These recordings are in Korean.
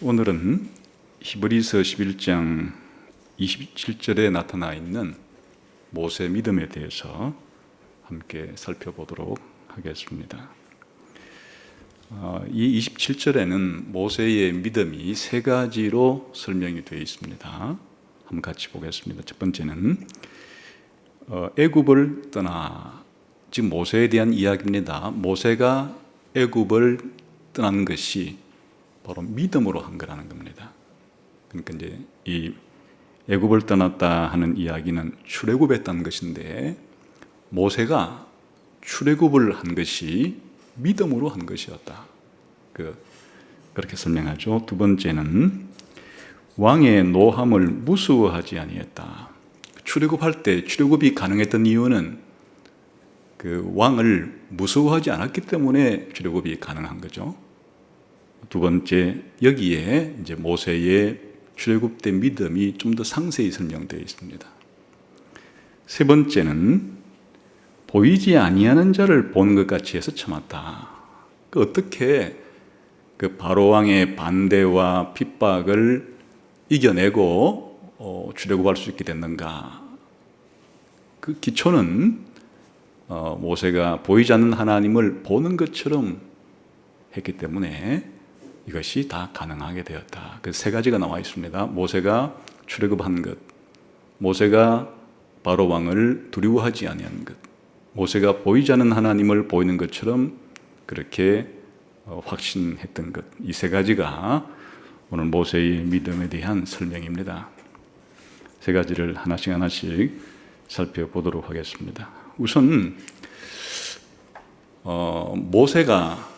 오늘은 히브리서 11장 27절에 나타나 있는 모세 믿음에 대해서 함께 살펴보도록 하겠습니다. 이 27절에는 모세의 믿음이 세 가지로 설명이 되어 있습니다. 한번 같이 보겠습니다. 첫 번째는 애굽을 떠나, 지금 모세에 대한 이야기입니다. 모세가 애굽을 떠난 것이 바로 믿음으로 한 거라는 겁니다. 그러니까 이제 이 애굽을 떠났다 하는 이야기는 출애굽했다는 것인데, 모세가 출애굽을 한 것이 믿음으로 한 것이었다. 그렇게 설명하죠. 두 번째는 왕의 노함을 무서워하지 아니했다. 출애굽할 때 출애굽이 가능했던 이유는 그 왕을 무서워하지 않았기 때문에 출애굽이 가능한 거죠. 두 번째, 여기에 이제 모세의 출애굽 때 믿음이 좀 더 상세히 설명되어 있습니다. 세 번째는 보이지 아니하는 자를 보는 것 같이 해서 참았다. 어떻게 그 바로 왕의 반대와 핍박을 이겨내고 출애굽할 수 있게 됐는가? 그 기초는 모세가 보이지 않는 하나님을 보는 것처럼 했기 때문에 이것이 다 가능하게 되었다. 그 세 가지가 나와 있습니다. 모세가 출애굽한 것, 모세가 바로 왕을 두려워하지 아니한 것, 모세가 보이지 않는 하나님을 보이는 것처럼 그렇게 확신했던 것, 이 세 가지가 오늘 모세의 믿음에 대한 설명입니다. 세 가지를 하나씩 살펴보도록 하겠습니다. 우선 모세가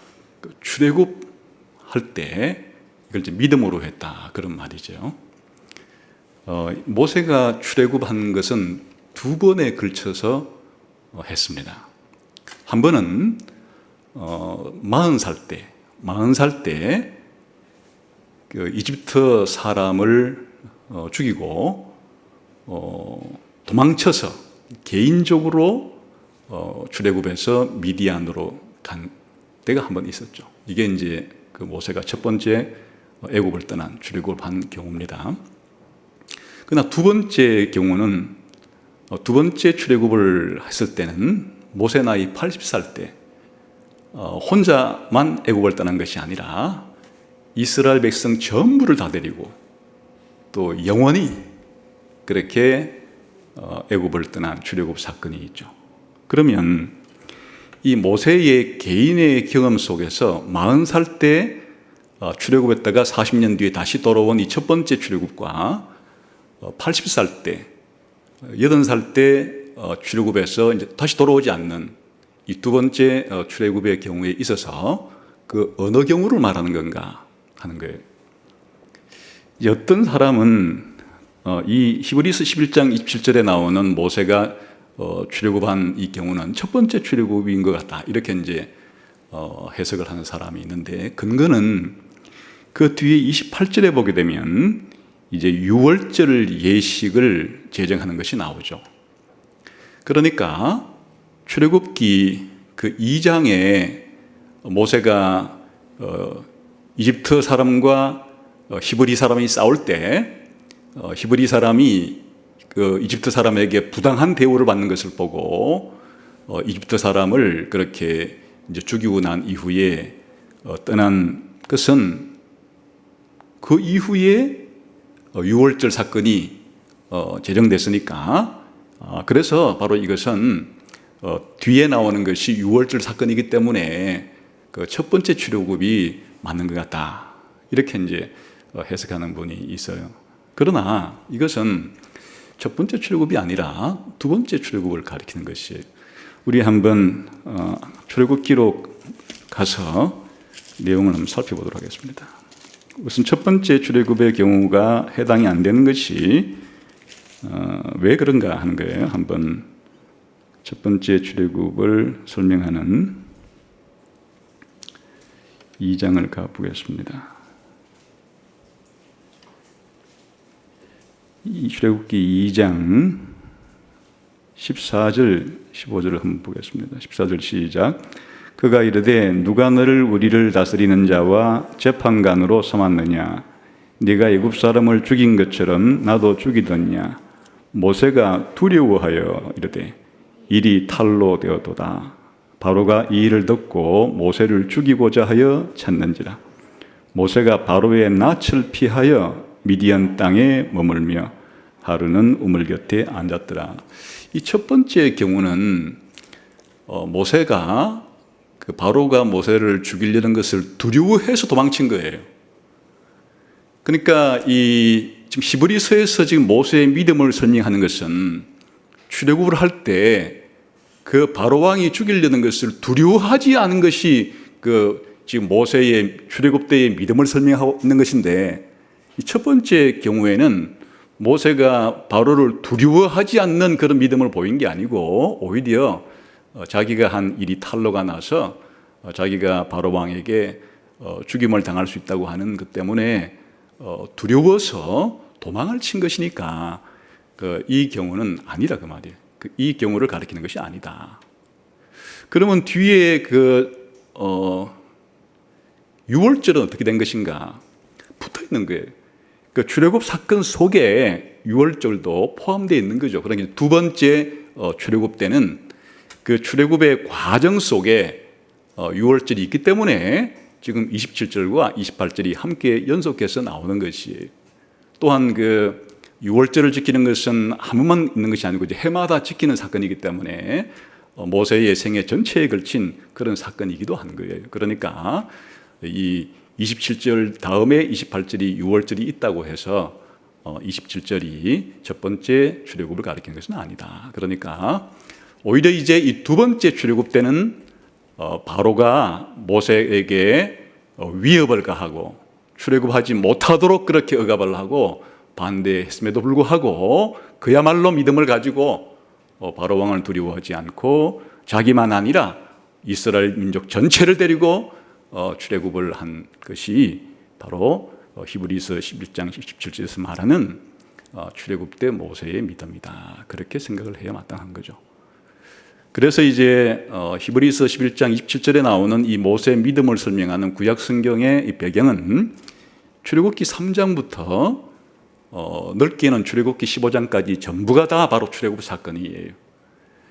출애굽할 때 이걸 이제 믿음으로 했다, 그런 말이죠. 모세가 출애굽한 것은 두 번에 걸쳐서 했습니다. 한 번은 40살 때 그 이집트 사람을 죽이고 도망쳐서 개인적으로 출애굽해서 미디안으로 간 때가 한 번 있었죠. 이게 이제 그 모세가 첫 번째 애굽을 떠난 출애굽한 경우입니다. 그러나 두 번째 경우는 두 번째 출애굽을 했을 때는 모세 나이 80살 때 혼자만 애굽을 떠난 것이 아니라 이스라엘 백성 전부를 다 데리고 또 영원히 그렇게 애굽을 떠난 출애굽 사건이 있죠. 그러면 이 모세의 개인의 경험 속에서 40살 때 출애굽했다가 40년 뒤에 다시 돌아온 이 첫 번째 출애굽과 80살 때 80살 때 출애굽해서 이제 다시 돌아오지 않는 이 두 번째 출애굽의 경우에 있어서 그 어느 경우를 말하는 건가 하는 거예요. 어떤 사람은 이 히브리서 11장 27절에 나오는 모세가 출애굽한 이 경우는 첫 번째 출애굽인 것 같다, 이렇게 이제 해석을 하는 사람이 있는데, 근거는 그 뒤에 28절에 보게 되면 이제 유월절 예식을 제정하는 것이 나오죠. 그러니까 출애굽기 그 2장에 모세가 이집트 사람과 히브리 사람이 싸울 때 히브리 사람이 그 이집트 사람에게 부당한 대우를 받는 것을 보고 이집트 사람을 그렇게 이제 죽이고 난 이후에 떠난 것은 그 이후에 유월절 사건이 제정됐으니까, 그래서 바로 이것은 뒤에 나오는 것이 유월절 사건이기 때문에 그 첫 번째 출애굽이 맞는 것 같다, 이렇게 이제 해석하는 분이 있어요. 그러나 이것은 첫 번째 출애굽이 아니라 두 번째 출애굽을 가리키는 것이에요. 우리 한번 출애굽기로 가서 내용을 한번 살펴보도록 하겠습니다. 우선 첫 번째 출애굽의 경우가 해당이 안 되는 것이 왜 그런가 하는 거예요. 한번 첫 번째 출애굽을 설명하는 2장을 가보겠습니다. 이 출애굽기 2장 14절 15절을 한번 보겠습니다. 14절 시작. 그가 이르되 누가 너를 우리를 다스리는 자와 재판관으로 삼았느냐? 네가 애굽 사람을 죽인 것처럼 나도 죽이더냐. 모세가 두려워하여 이르되 일이 탈로 되었도다. 바로가 이 일을 듣고 모세를 죽이고자 하여 찾는지라. 모세가 바로의 낯을 피하여 미디안 땅에 머물며 하루는 우물 곁에 앉았더라. 이 첫 번째 경우는 모세가 바로가 모세를 죽이려는 것을 두려워해서 도망친 거예요. 그러니까 지금 히브리서에서 지금 모세의 믿음을 설명하는 것은 출애굽을 할 때 그 바로 왕이 죽이려는 것을 두려워하지 않은 것이 지금 모세의 출애굽 때의 믿음을 설명하고 있는 것인데, 이 첫 번째 경우에는 모세가 바로를 두려워하지 않는 그런 믿음을 보인 게 아니고 오히려 자기가 한 일이 탄로가 나서 자기가 바로 왕에게 죽임을 당할 수 있다고 하는 것 때문에 두려워서 도망을 친 것이니까 이 경우는 아니다 그 말이에요. 이 경우를 가리키는 것이 아니다. 그러면 뒤에 유월절은 어떻게 된 것인가? 붙어 있는 거예요. 출애굽 사건 속에 유월절도 포함되어 있는 거죠. 그러니까 두 번째 출애굽 때는 그 출애굽의 과정 속에 유월절이 있기 때문에 지금 27절과 28절이 함께 연속해서 나오는 것이에요. 또한 유월절을 지키는 것은 한 번만 있는 것이 아니고 이제 해마다 지키는 사건이기 때문에 모세의 생애 전체에 걸친 그런 사건이기도 한 거예요. 그러니까 이 27절 다음에 28절이 유월절이 있다고 해서 27절이 첫 번째 출애굽을 가리키는 것은 아니다. 그러니까 오히려 이제 이 두 번째 출애굽 때는 바로가 모세에게 위협을 가하고 출애굽하지 못하도록 그렇게 억압을 하고 반대했음에도 불구하고 그야말로 믿음을 가지고 바로 왕을 두려워하지 않고 자기만 아니라 이스라엘 민족 전체를 데리고 출애굽을 한 것이 바로 히브리서 11장 17절에서 말하는 출애굽 때 모세의 믿음이다. 그렇게 생각을 해야 마땅한 거죠. 그래서 이제 히브리서 11장 27절에 나오는 이 모세의 믿음을 설명하는 구약 성경의 이 배경은 출애굽기 3장부터 넓게는 출애굽기 15장까지 전부가 다 바로 출애굽 사건이에요.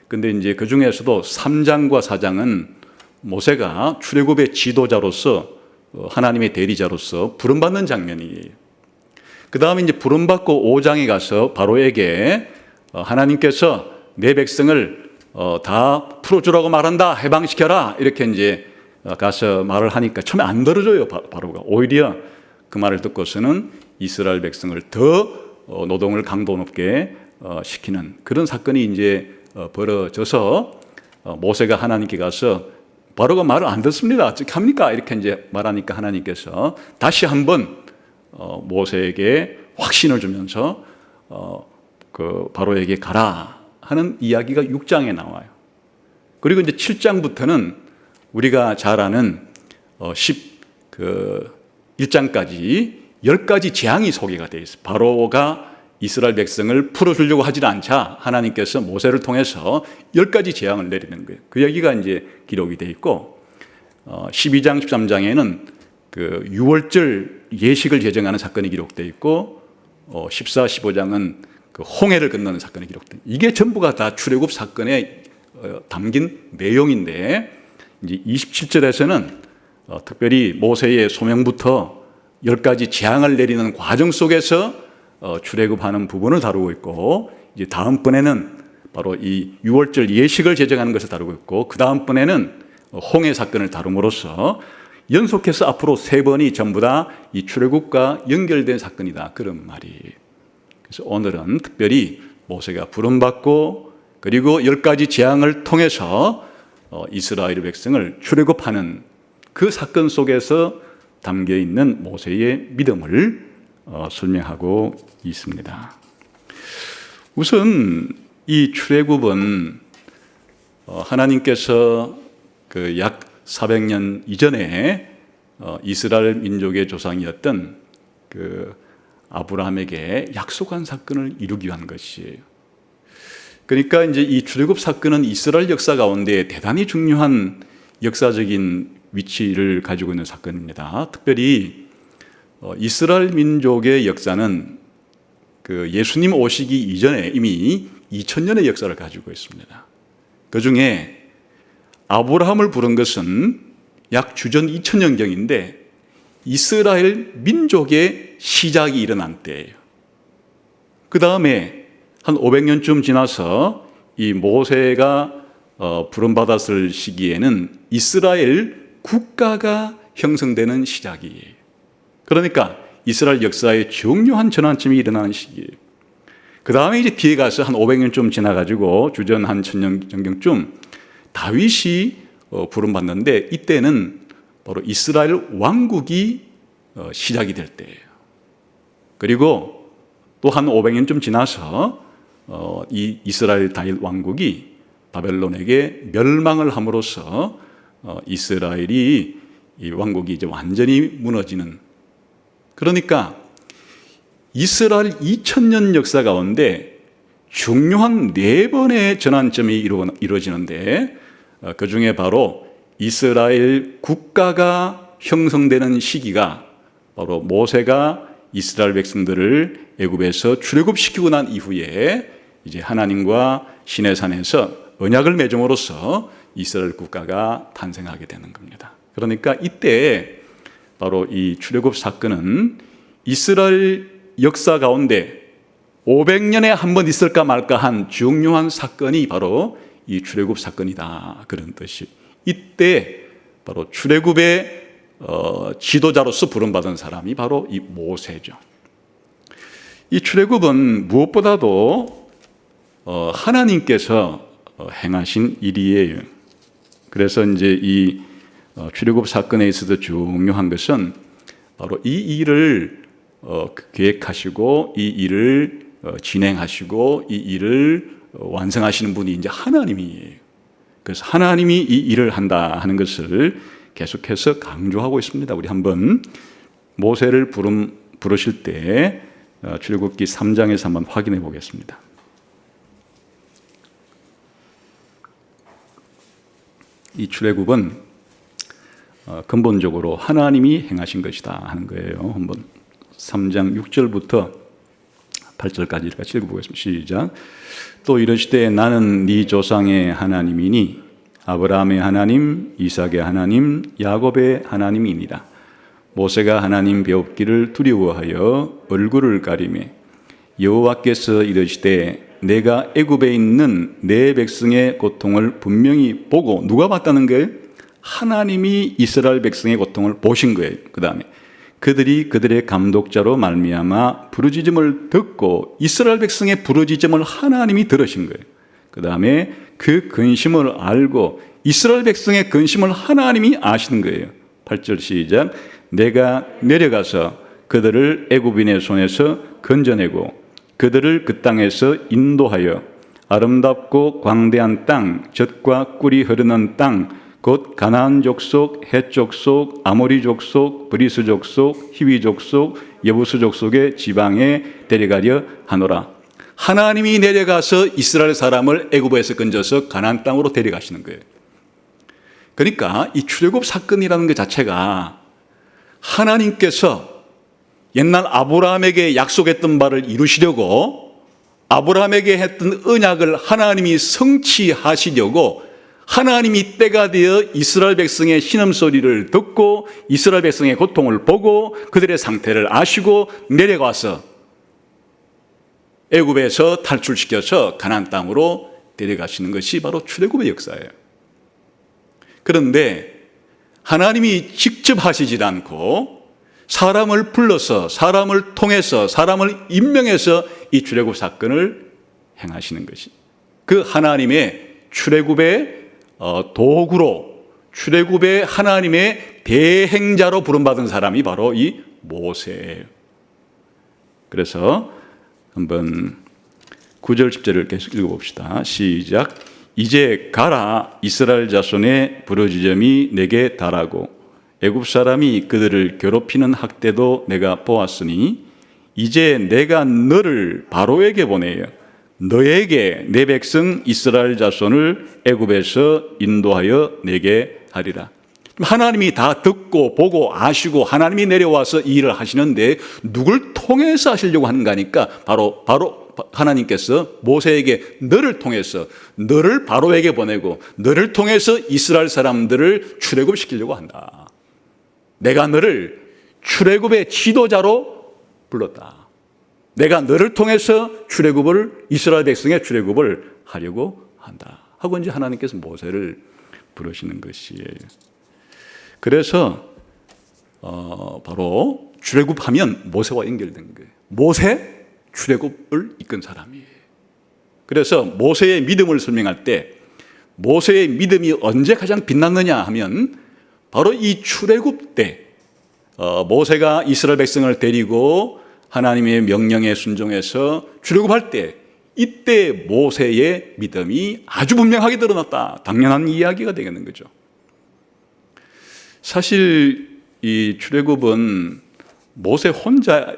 근데 이제 그 중에서도 3장과 4장은 모세가 출애굽의 지도자로서 하나님의 대리자로서 부름받는 장면이에요. 그 다음에 이제 부름받고 5장에 가서 바로에게 하나님께서 내 백성을 다 풀어주라고 말한다, 해방시켜라 이렇게 이제 가서 말을 하니까 처음에 안 들어줘요. 바로가 오히려 그 말을 듣고서는 이스라엘 백성을 더 노동을 강도 높게 시키는 그런 사건이 이제 벌어져서 모세가 하나님께 가서 바로가 말을 안 듣습니다. 어떻게 합니까? 이렇게 이제 말하니까 하나님께서 다시 한번 모세에게 확신을 주면서 바로에게 가라 하는 이야기가 6장에 나와요. 그리고 이제 7장부터는 우리가 잘 아는 1장까지 10가지 재앙이 소개가 되어 있어요. 바로가 이스라엘 백성을 풀어주려고 하지 않자 하나님께서 모세를 통해서 10가지 재앙을 내리는 거예요. 그 얘기가 이제 기록이 되어 있고 12장, 13장에는 유월절 예식을 제정하는 사건이 기록되어 있고 14, 15장은 홍해를 건너는 사건이 기록되어 있고 이게 전부가 다 출애굽 사건에 담긴 내용인데 이제 27절에서는 특별히 모세의 소명부터 10가지 재앙을 내리는 과정 속에서 출애굽하는 부분을 다루고 있고 이제 다음번에는 바로 이 유월절 예식을 제정하는 것을 다루고 있고 그 다음번에는 홍해 사건을 다룸으로써 연속해서 앞으로 3번이 전부 다 이 출애굽과 연결된 사건이다 그런 말이에요. 그래서 오늘은 특별히 모세가 부름받고 그리고 10가지 재앙을 통해서 이스라엘 백성을 출애굽하는 그 사건 속에서 담겨 있는 모세의 믿음을 설명하고 있습니다. 우선 이 출애굽은 하나님께서 약 400년 이전에 이스라엘 민족의 조상이었던 아브라함에게 약속한 사건을 이루기 위한 것이에요. 그러니까 이제 이 출애굽 사건은 이스라엘 역사 가운데 대단히 중요한 역사적인 위치를 가지고 있는 사건입니다. 특별히 이스라엘 민족의 역사는 그 예수님 오시기 이전에 이미 2000년의 역사를 가지고 있습니다. 그 중에 아브라함을 부른 것은 약 주전 2000년경인데 이스라엘 민족의 시작이 일어난 때예요. 그 다음에 한 500년쯤 지나서 이 모세가 부름받았을 시기에는 이스라엘 국가가 형성되는 시작이에요. 그러니까 이스라엘 역사의 중요한 전환점이 일어나는 시기예요. 그 다음에 이제 뒤에 가서 한 500년쯤 지나가지고 주전 한 1000년 전경쯤 다윗이 부름받는데 이때는 바로 이스라엘 왕국이 시작이 될 때예요. 그리고 또 한 500년쯤 지나서 이 이스라엘 다윗 왕국이 바벨론에게 멸망을 함으로써 이스라엘이 이 왕국이 이제 완전히 무너지는, 그러니까 이스라엘 2000년 역사 가운데 중요한 4번의 전환점이 이루어지는데 그 중에 바로 이스라엘 국가가 형성되는 시기가 바로 모세가 이스라엘 백성들을 애굽에서 출애굽시키고 난 이후에 이제 하나님과 시내산에서 언약을 맺음으로써 이스라엘 국가가 탄생하게 되는 겁니다. 그러니까 이때 바로 이 출애굽 사건은 이스라엘 역사 가운데 500년에 한 번 있을까 말까 한 중요한 사건이 바로 이 출애굽 사건이다, 그런 뜻이. 이때 바로 출애굽의 지도자로서 부름받은 사람이 바로 이 모세죠. 이 출애굽은 무엇보다도 하나님께서 행하신 일이에요. 그래서 이제 이 출애굽 사건에 있어서 중요한 것은 바로 이 일을 계획하시고 이 일을 진행하시고 이 일을 완성하시는 분이 이제 하나님이에요. 그래서 하나님이 이 일을 한다 하는 것을 계속해서 강조하고 있습니다. 우리 한번 모세를 부르실 때 출애굽기 3장에서 한번 확인해 보겠습니다. 이 출애굽은 근본적으로 하나님이 행하신 것이다 하는 거예요. 한번 3장 6절부터 8절까지 같이 읽어보겠습니다. 시작. 또 이르시되 나는 네 조상의 하나님이니 아브라함의 하나님, 이삭의 하나님, 야곱의 하나님이니라. 모세가 하나님 배웁기를 두려워하여 얼굴을 가리매 여호와께서 이르시되 내가 애굽에 있는 내 백성의 고통을 분명히 보고, 누가 봤다는 거예요? 하나님이 이스라엘 백성의 고통을 보신 거예요. 그 다음에 그들이 그들의 감독자로 말미암아 부르짖음을 듣고, 이스라엘 백성의 부르짖음을 하나님이 들으신 거예요. 그 다음에 그 근심을 알고 이스라엘 백성의 근심을 하나님이 아시는 거예요. 8절 시작. 내가 내려가서 그들을 애굽인의 손에서 건져내고 그들을 그 땅에서 인도하여 아름답고 광대한 땅, 젖과 꿀이 흐르는 땅, 곧 가나안 족속, 헷 족속, 아모리 족속, 브리스 족속, 히위 족속, 여부스 족속의 지방에 데려가려 하노라. 하나님이 내려가서 이스라엘 사람을 애굽에서 건져서 가나안 땅으로 데려가시는 거예요. 그러니까 이 출애굽 사건이라는 것 자체가 하나님께서 옛날 아브라함에게 약속했던 바를 이루시려고, 아브라함에게 했던 언약을 하나님이 성취하시려고 하나님이 때가 되어 이스라엘 백성의 신음소리를 듣고 이스라엘 백성의 고통을 보고 그들의 상태를 아시고 내려가서 애굽에서 탈출시켜서 가나안 땅으로 데려가시는 것이 바로 출애굽의 역사예요. 그런데 하나님이 직접 하시질 않고 사람을 불러서, 사람을 통해서, 사람을 임명해서 이 출애굽 사건을 행하시는 것이, 그 하나님의 출애굽의 도구로, 출애굽의 하나님의 대행자로 부름받은 사람이 바로 이 모세예요. 그래서 한번 9절 10절을 계속 읽어봅시다. 시작. 이제 가라, 이스라엘 자손의 부르짖음이 내게 달하고 애굽 사람이 그들을 괴롭히는 학대도 내가 보았으니 이제 내가 너를 바로에게 보내어 너에게 내 백성 이스라엘 자손을 애굽에서 인도하여 내게 하리라. 하나님이 다 듣고 보고 아시고 하나님이 내려와서 이 일을 하시는데 누굴 통해서 하시려고 하는가 하니까 바로 하나님께서 모세에게 너를 통해서 너를 바로에게 보내고 너를 통해서 이스라엘 사람들을 출애굽시키려고 한다. 내가 너를 출애굽의 지도자로 불렀다. 내가 너를 통해서 이스라엘 백성의 출애굽을 하려고 한다. 하고 이제 하나님께서 모세를 부르시는 것이에요. 그래서 바로 출애굽하면 모세와 연결된 거예요. 모세 출애굽을 이끈 사람이에요. 그래서 모세의 믿음을 설명할 때 모세의 믿음이 언제 가장 빛났느냐 하면 바로 이 출애굽 때 모세가 이스라엘 백성을 데리고 하나님의 명령에 순종해서 출애굽할 때 이때 모세의 믿음이 아주 분명하게 드러났다. 당연한 이야기가 되겠는 거죠. 사실 이 출애굽은 모세 혼자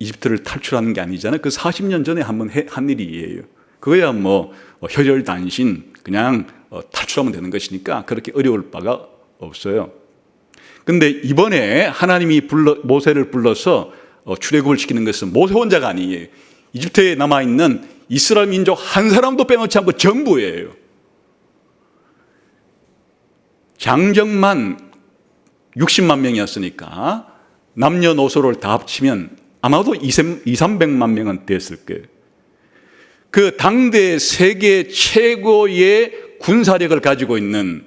이집트를 탈출하는 게 아니잖아요. 그 40년 전에 한번 한 일이에요. 그거야 뭐 혈혈단신 그냥 탈출하면 되는 것이니까 그렇게 어려울 바가 없어요. 근데 이번에 하나님이 모세를 불러서 출애굽을 시키는 것은 모세 혼자가 아니에요. 이집트에 남아있는 이스라엘 민족 한 사람도 빼놓지 않고 전부예요. 장정만 60만 명이었으니까 남녀노소를 다 합치면 아마도 200~300만 명은 됐을 거예요. 그 당대 세계 최고의 군사력을 가지고 있는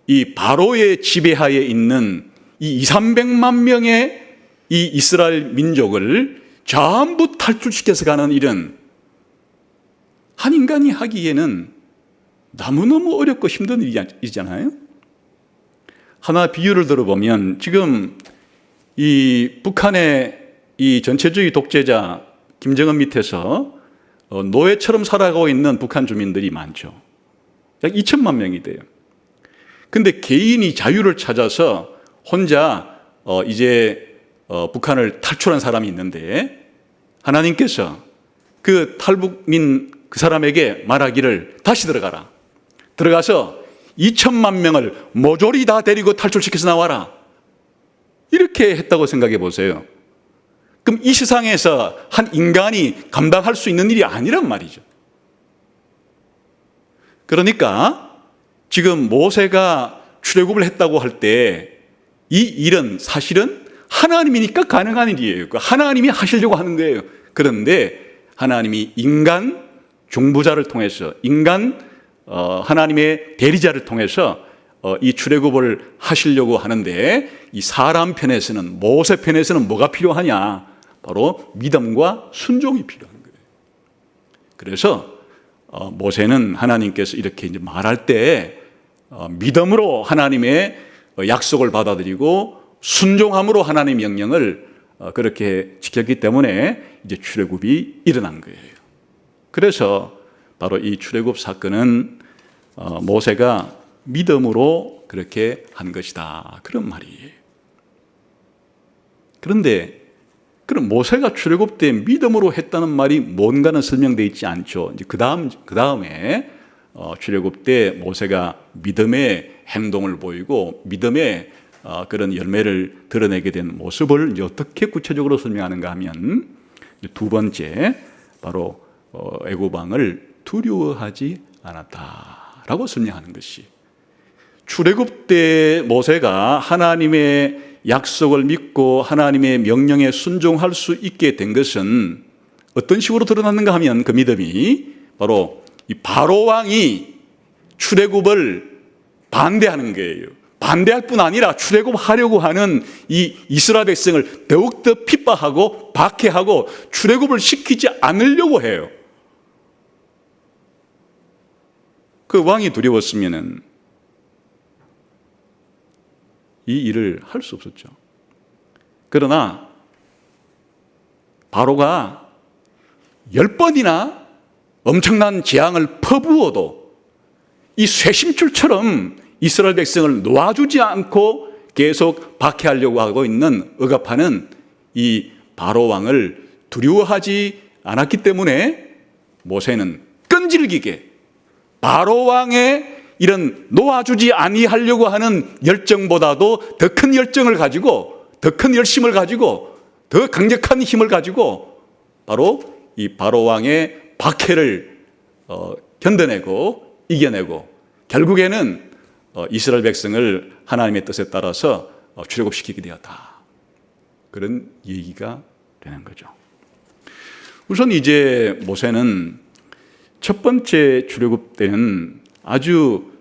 이 바로의 지배하에 있는 이 200~300만 명의 이 이스라엘 민족을 전부 탈출시켜서 가는 일은 한 인간이 하기에는 너무너무 어렵고 힘든 일이잖아요. 하나 비유를 들어보면 지금 이 북한의 이 전체주의 독재자 김정은 밑에서 노예처럼 살아가고 있는 북한 주민들이 많죠. 약 2천만 명이 돼요. 근데 개인이 자유를 찾아서 혼자 이제 북한을 탈출한 사람이 있는데 하나님께서 그 탈북민 그 사람에게 말하기를 다시 들어가라. 들어가서 2천만 명을 모조리 다 데리고 탈출시켜서 나와라. 이렇게 했다고 생각해 보세요. 그럼 이 세상에서 한 인간이 감당할 수 있는 일이 아니란 말이죠. 그러니까 지금 모세가 출애굽을 했다고 할 때 이 일은 사실은 하나님이니까 가능한 일이에요. 하나님이 하시려고 하는 거예요. 그런데 하나님이 인간 중보자를 통해서 하나님의 대리자를 통해서 이 출애굽을 하시려고 하는데 이 사람 편에서는 모세 편에서는 뭐가 필요하냐? 바로 믿음과 순종이 필요한 거예요. 그래서 모세는 하나님께서 이렇게 이제 말할 때 믿음으로 하나님의 약속을 받아들이고 순종함으로 하나님의 명령을 그렇게 지켰기 때문에 이제 출애굽이 일어난 거예요. 그래서 바로 이 출애굽 사건은 모세가 믿음으로 그렇게 한 것이다. 그런 말이에요. 그런데 그럼 모세가 출애굽 때 믿음으로 했다는 말이 뭔가는 설명되어 있지 않죠. 이제 그 다음에 출애굽 때 모세가 믿음의 행동을 보이고 믿음의 그런 열매를 드러내게 된 모습을 이제 어떻게 구체적으로 설명하는가 하면 두 번째 바로 애굽 왕을 두려워하지 않았다라고 설명하는 것이 출애굽 때 모세가 하나님의 약속을 믿고 하나님의 명령에 순종할 수 있게 된 것은 어떤 식으로 드러났는가 하면 그 믿음이 바로 이 바로 왕이 출애굽을 반대하는 거예요. 반대할 뿐 아니라 출애굽하려고 하는 이 이스라엘 백성을 더욱더 핍박하고 박해하고 출애굽을 시키지 않으려고 해요. 그 왕이 두려웠으면은 이 일을 할 수 없었죠. 그러나 바로가 10번이나 엄청난 재앙을 퍼부어도 이 쇠심줄처럼 이스라엘 백성을 놓아주지 않고 계속 박해하려고 하고 있는 억압하는 이 바로 왕을 두려워하지 않았기 때문에 모세는 끈질기게 바로 왕의 이런 놓아주지 아니하려고 하는 열정보다도 더 큰 열정을 가지고, 더 큰 열심을 가지고, 더 강력한 힘을 가지고 바로 이 바로 왕의 박해를 견뎌내고 이겨내고 결국에는 이스라엘 백성을 하나님의 뜻에 따라서 출애굽시키게 되었다. 그런 얘기가 되는 거죠. 우선 이제 모세는 첫 번째 출애굽 때는 아주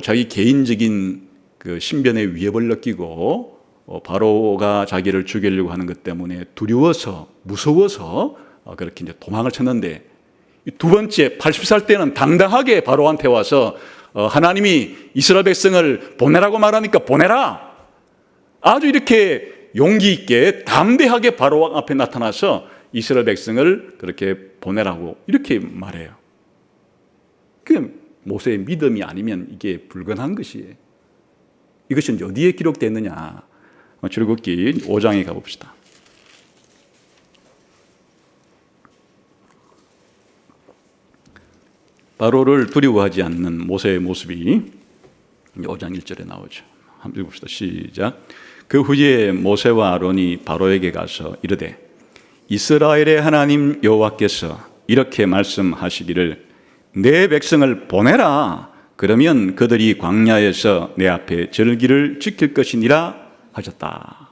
자기 개인적인 그 신변의 위협을 느끼고 바로가 자기를 죽이려고 하는 것 때문에 두려워서 무서워서 그렇게 이제 도망을 쳤는데, 두 번째 80살 때는 당당하게 바로한테 와서 하나님이 이스라엘 백성을 보내라고 말하니까 보내라. 아주 이렇게 용기 있게 담대하게 바로 앞에 나타나서 이스라엘 백성을 그렇게 보내라고 이렇게 말해요. 그 모세의 믿음이 아니면 이게 불가능한 것이에요. 이것은 어디에 기록되어 있느냐? 출애굽기 5장에 가봅시다. 바로를 두려워하지 않는 모세의 모습이 5장 1절에 나오죠. 한번 읽읍시다. 시작. 그 후에 모세와 아론이 바로에게 가서 이르되 이스라엘의 하나님 여호와께서 이렇게 말씀하시기를 내 백성을 보내라. 그러면 그들이 광야에서 내 앞에 절기를 지킬 것이니라 하셨다.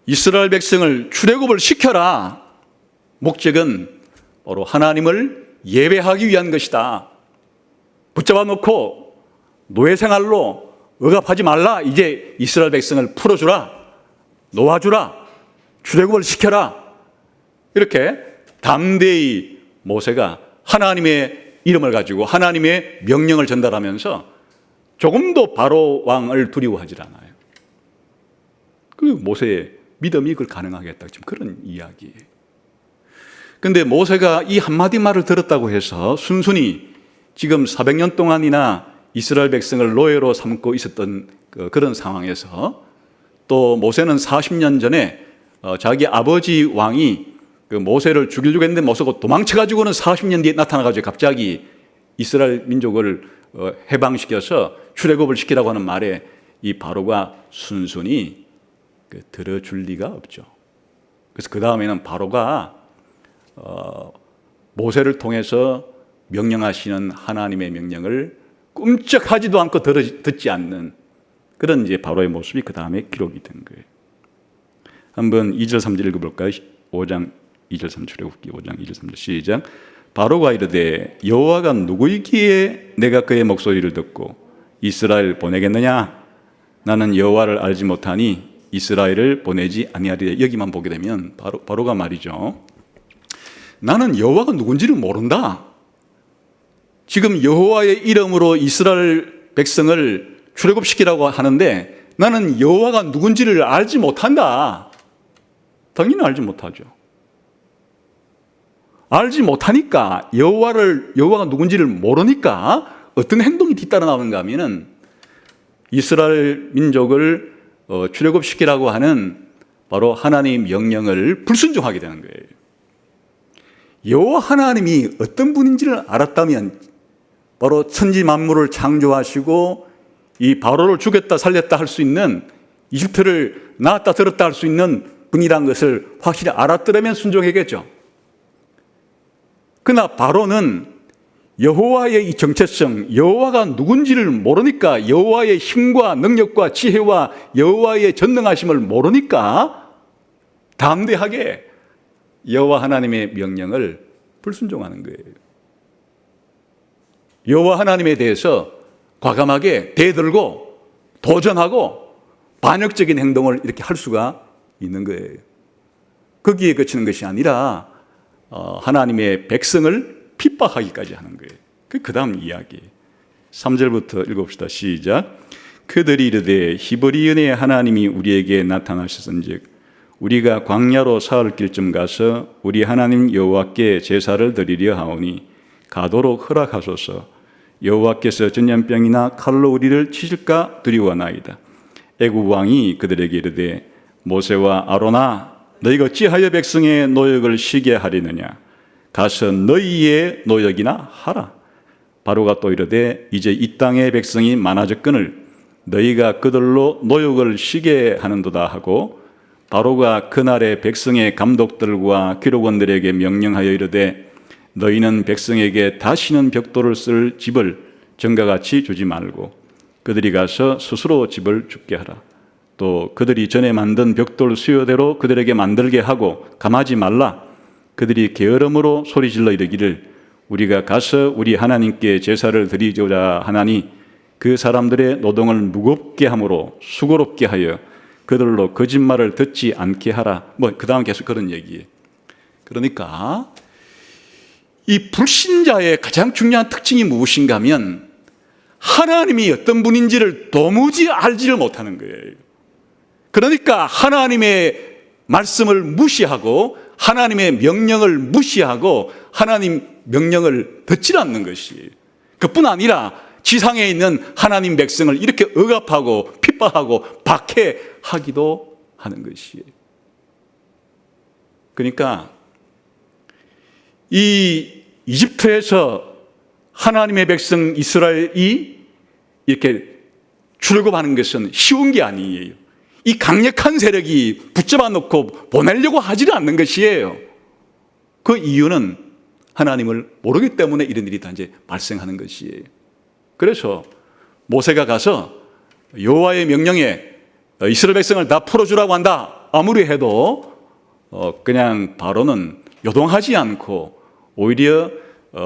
이스라엘 백성을 출애굽을 시켜라. 목적은 바로 하나님을 예배하기 위한 것이다. 붙잡아 놓고 노예 생활로 억압하지 말라. 이제 이스라엘 백성을 풀어주라. 놓아주라. 출애굽을 시켜라. 이렇게 담대히 모세가 하나님의 이름을 가지고 하나님의 명령을 전달하면서 조금도 바로 왕을 두려워하지 않아요. 그 모세의 믿음이 그걸 가능하게 했다. 지금 그런 이야기예요. 그런데 모세가 이 한마디 말을 들었다고 해서 순순히 지금 400년 동안이나 이스라엘 백성을 노예로 삼고 있었던 그런 상황에서, 또 모세는 40년 전에 자기 아버지 왕이 그 모세를 죽이려고 했는데 못 쓰고 도망쳐가지고는 40년 뒤에 나타나가지고 갑자기 이스라엘 민족을 해방시켜서 출애굽을 시키라고 하는 말에 이 바로가 순순히 들어줄 리가 없죠. 그래서 그 다음에는 바로가 모세를 통해서 명령하시는 하나님의 명령을 꿈쩍하지도 않고 듣지 않는 그런 이제 바로의 모습이 그 다음에 기록이 된 거예요. 한번 2절 3절 읽어볼까요? 5장 2절 3절 출애굽기 5장 2절 3절 시작. 바로가 이르되 여호와가 누구이기에 내가 그의 목소리를 듣고 이스라엘 보내겠느냐? 나는 여호와를 알지 못하니 이스라엘을 보내지 아니하리라. 여기만 보게 되면 바로가 말이죠. 나는 여호와가 누군지를 모른다. 지금 여호와의 이름으로 이스라엘 백성을 출애굽시키라고 하는데 나는 여호와가 누군지를 알지 못한다. 당연히 알지 못하죠. 알지 못하니까 여호와가 누군지를 모르니까 어떤 행동이 뒤따라 나오는가 하면은 이스라엘 민족을 출애굽시키라고 하는 바로 하나님의 명령을 불순종하게 되는 거예요. 여호와 하나님이 어떤 분인지를 알았다면 바로 천지 만물을 창조하시고 이 바로를 죽였다 살렸다 할 수 있는, 이집트를 낳았다 들었다 할 수 있는 분이란 것을 확실히 알았더라면 순종했겠죠. 그러나 바로는 여호와의 이 정체성, 여호와가 누군지를 모르니까, 여호와의 힘과 능력과 지혜와 여호와의 전능하심을 모르니까 담대하게 여호와 하나님의 명령을 불순종하는 거예요. 여호와 하나님에 대해서 과감하게 대들고 도전하고 반역적인 행동을 이렇게 할 수가 있는 거예요. 거기에 그치는 것이 아니라 하나님의 백성을 핍박하기까지 하는 거예요. 그 다음 이야기 3절부터 읽읍시다. 시작. 그들이 이르되 히브리인의 하나님이 우리에게 나타나셨은즉 우리가 광야로 사흘 길쯤 가서 우리 하나님 여호와께 제사를 드리려 하오니 가도록 허락하소서. 여호와께서 전염병이나 칼로 우리를 치실까 두려워하나이다. 애굽 왕이 그들에게 이르되 모세와 아론아 너희가 어찌하여 백성의 노역을 쉬게 하리느냐. 가서 너희의 노역이나 하라. 바로가 또 이르되 이제 이 땅의 백성이 많아졌거늘 너희가 그들로 노역을 쉬게 하는도다 하고 바로가 그날의 백성의 감독들과 기록원들에게 명령하여 이르되 너희는 백성에게 다시는 벽돌을 쓸 집을 전과 같이 주지 말고 그들이 가서 스스로 집을 짓게 하라. 또 그들이 전에 만든 벽돌 수요대로 그들에게 만들게 하고 감하지 말라. 그들이 게으름으로 소리질러 이르기를 우리가 가서 우리 하나님께 제사를 드리고자 하나니 그 사람들의 노동을 무겁게 함으로 수고롭게 하여 그들로 거짓말을 듣지 않게 하라. 그 다음 계속 그런 얘기예요. 그러니까 이 불신자의 가장 중요한 특징이 무엇인가 하면 하나님이 어떤 분인지를 도무지 알지를 못하는 거예요. 그러니까 하나님의 말씀을 무시하고 하나님의 명령을 무시하고 하나님 명령을 듣지 않는 것이에요. 그뿐 아니라 지상에 있는 하나님 백성을 이렇게 억압하고 핍박하고 박해하기도 하는 것이에요. 그러니까 이 이집트에서 하나님의 백성 이스라엘이 이렇게 출애굽하는 것은 쉬운 게 아니에요. 이 강력한 세력이 붙잡아 놓고 보내려고 하지를 않는 것이에요. 그 이유는 하나님을 모르기 때문에 이런 일이 다 이제 발생하는 것이에요. 그래서 모세가 가서 여호와의 명령에 이스라엘 백성을 다 풀어주라고 한다. 아무리 해도 그냥 바로는 요동하지 않고 오히려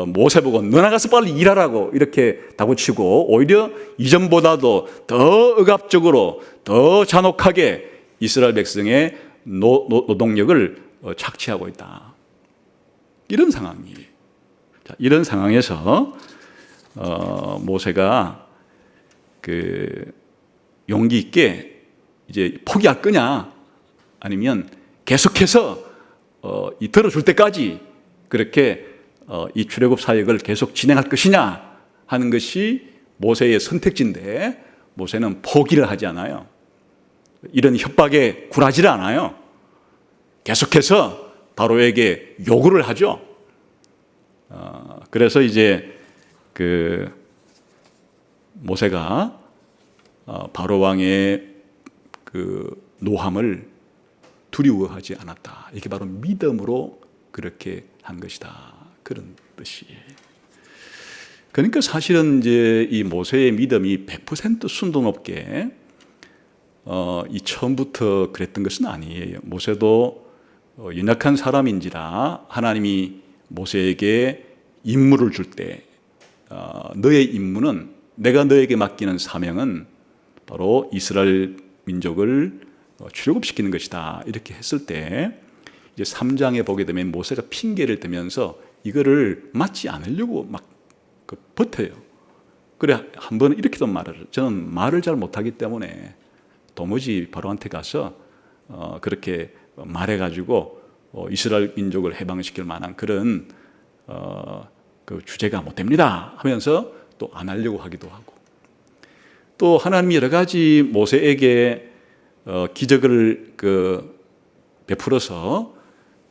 모세 보고 너 나가서 빨리 일하라고 이렇게 다구치고 오히려 이전보다도 더 억압적으로 더 잔혹하게 이스라엘 백성의 노동력을 착취하고 있다. 이런 상황이에요. 자, 이런 상황에서 모세가 그 용기 있게 이제 포기할 거냐 아니면 계속해서 이 들어줄 때까지 그렇게 이 출애굽 사역을 계속 진행할 것이냐 하는 것이 모세의 선택지인데 모세는 포기를 하지 않아요. 이런 협박에 굴하지를 않아요. 계속해서 바로에게 요구를 하죠. 그래서 이제 그 모세가 바로 왕의 그 노함을 두려워하지 않았다. 이게 바로 믿음으로 그렇게 한 것이다. 그런 뜻이에요. 그러니까 사실은 이제 이 모세의 믿음이 100% 순도 높게 이 처음부터 그랬던 것은 아니에요. 모세도 연약한 사람인지라 하나님이 모세에게 임무를 줄 때 너의 임무는 내가 너에게 맡기는 사명은 바로 이스라엘 민족을 출애굽시키는 것이다. 이렇게 했을 때 이제 3장에 보게 되면 모세가 핑계를 대면서 이거를 맞지 않으려고 막 버텨요. 그래 한번 이렇게도 말을 저는 말을 잘 못하기 때문에 도무지 바로한테 가서 그렇게 말해가지고 이스라엘 민족을 해방시킬 만한 그런 그 주제가 못 됩니다 하면서 또 안 하려고 하기도 하고 또 하나님이 여러 가지 모세에게 기적을 베풀어서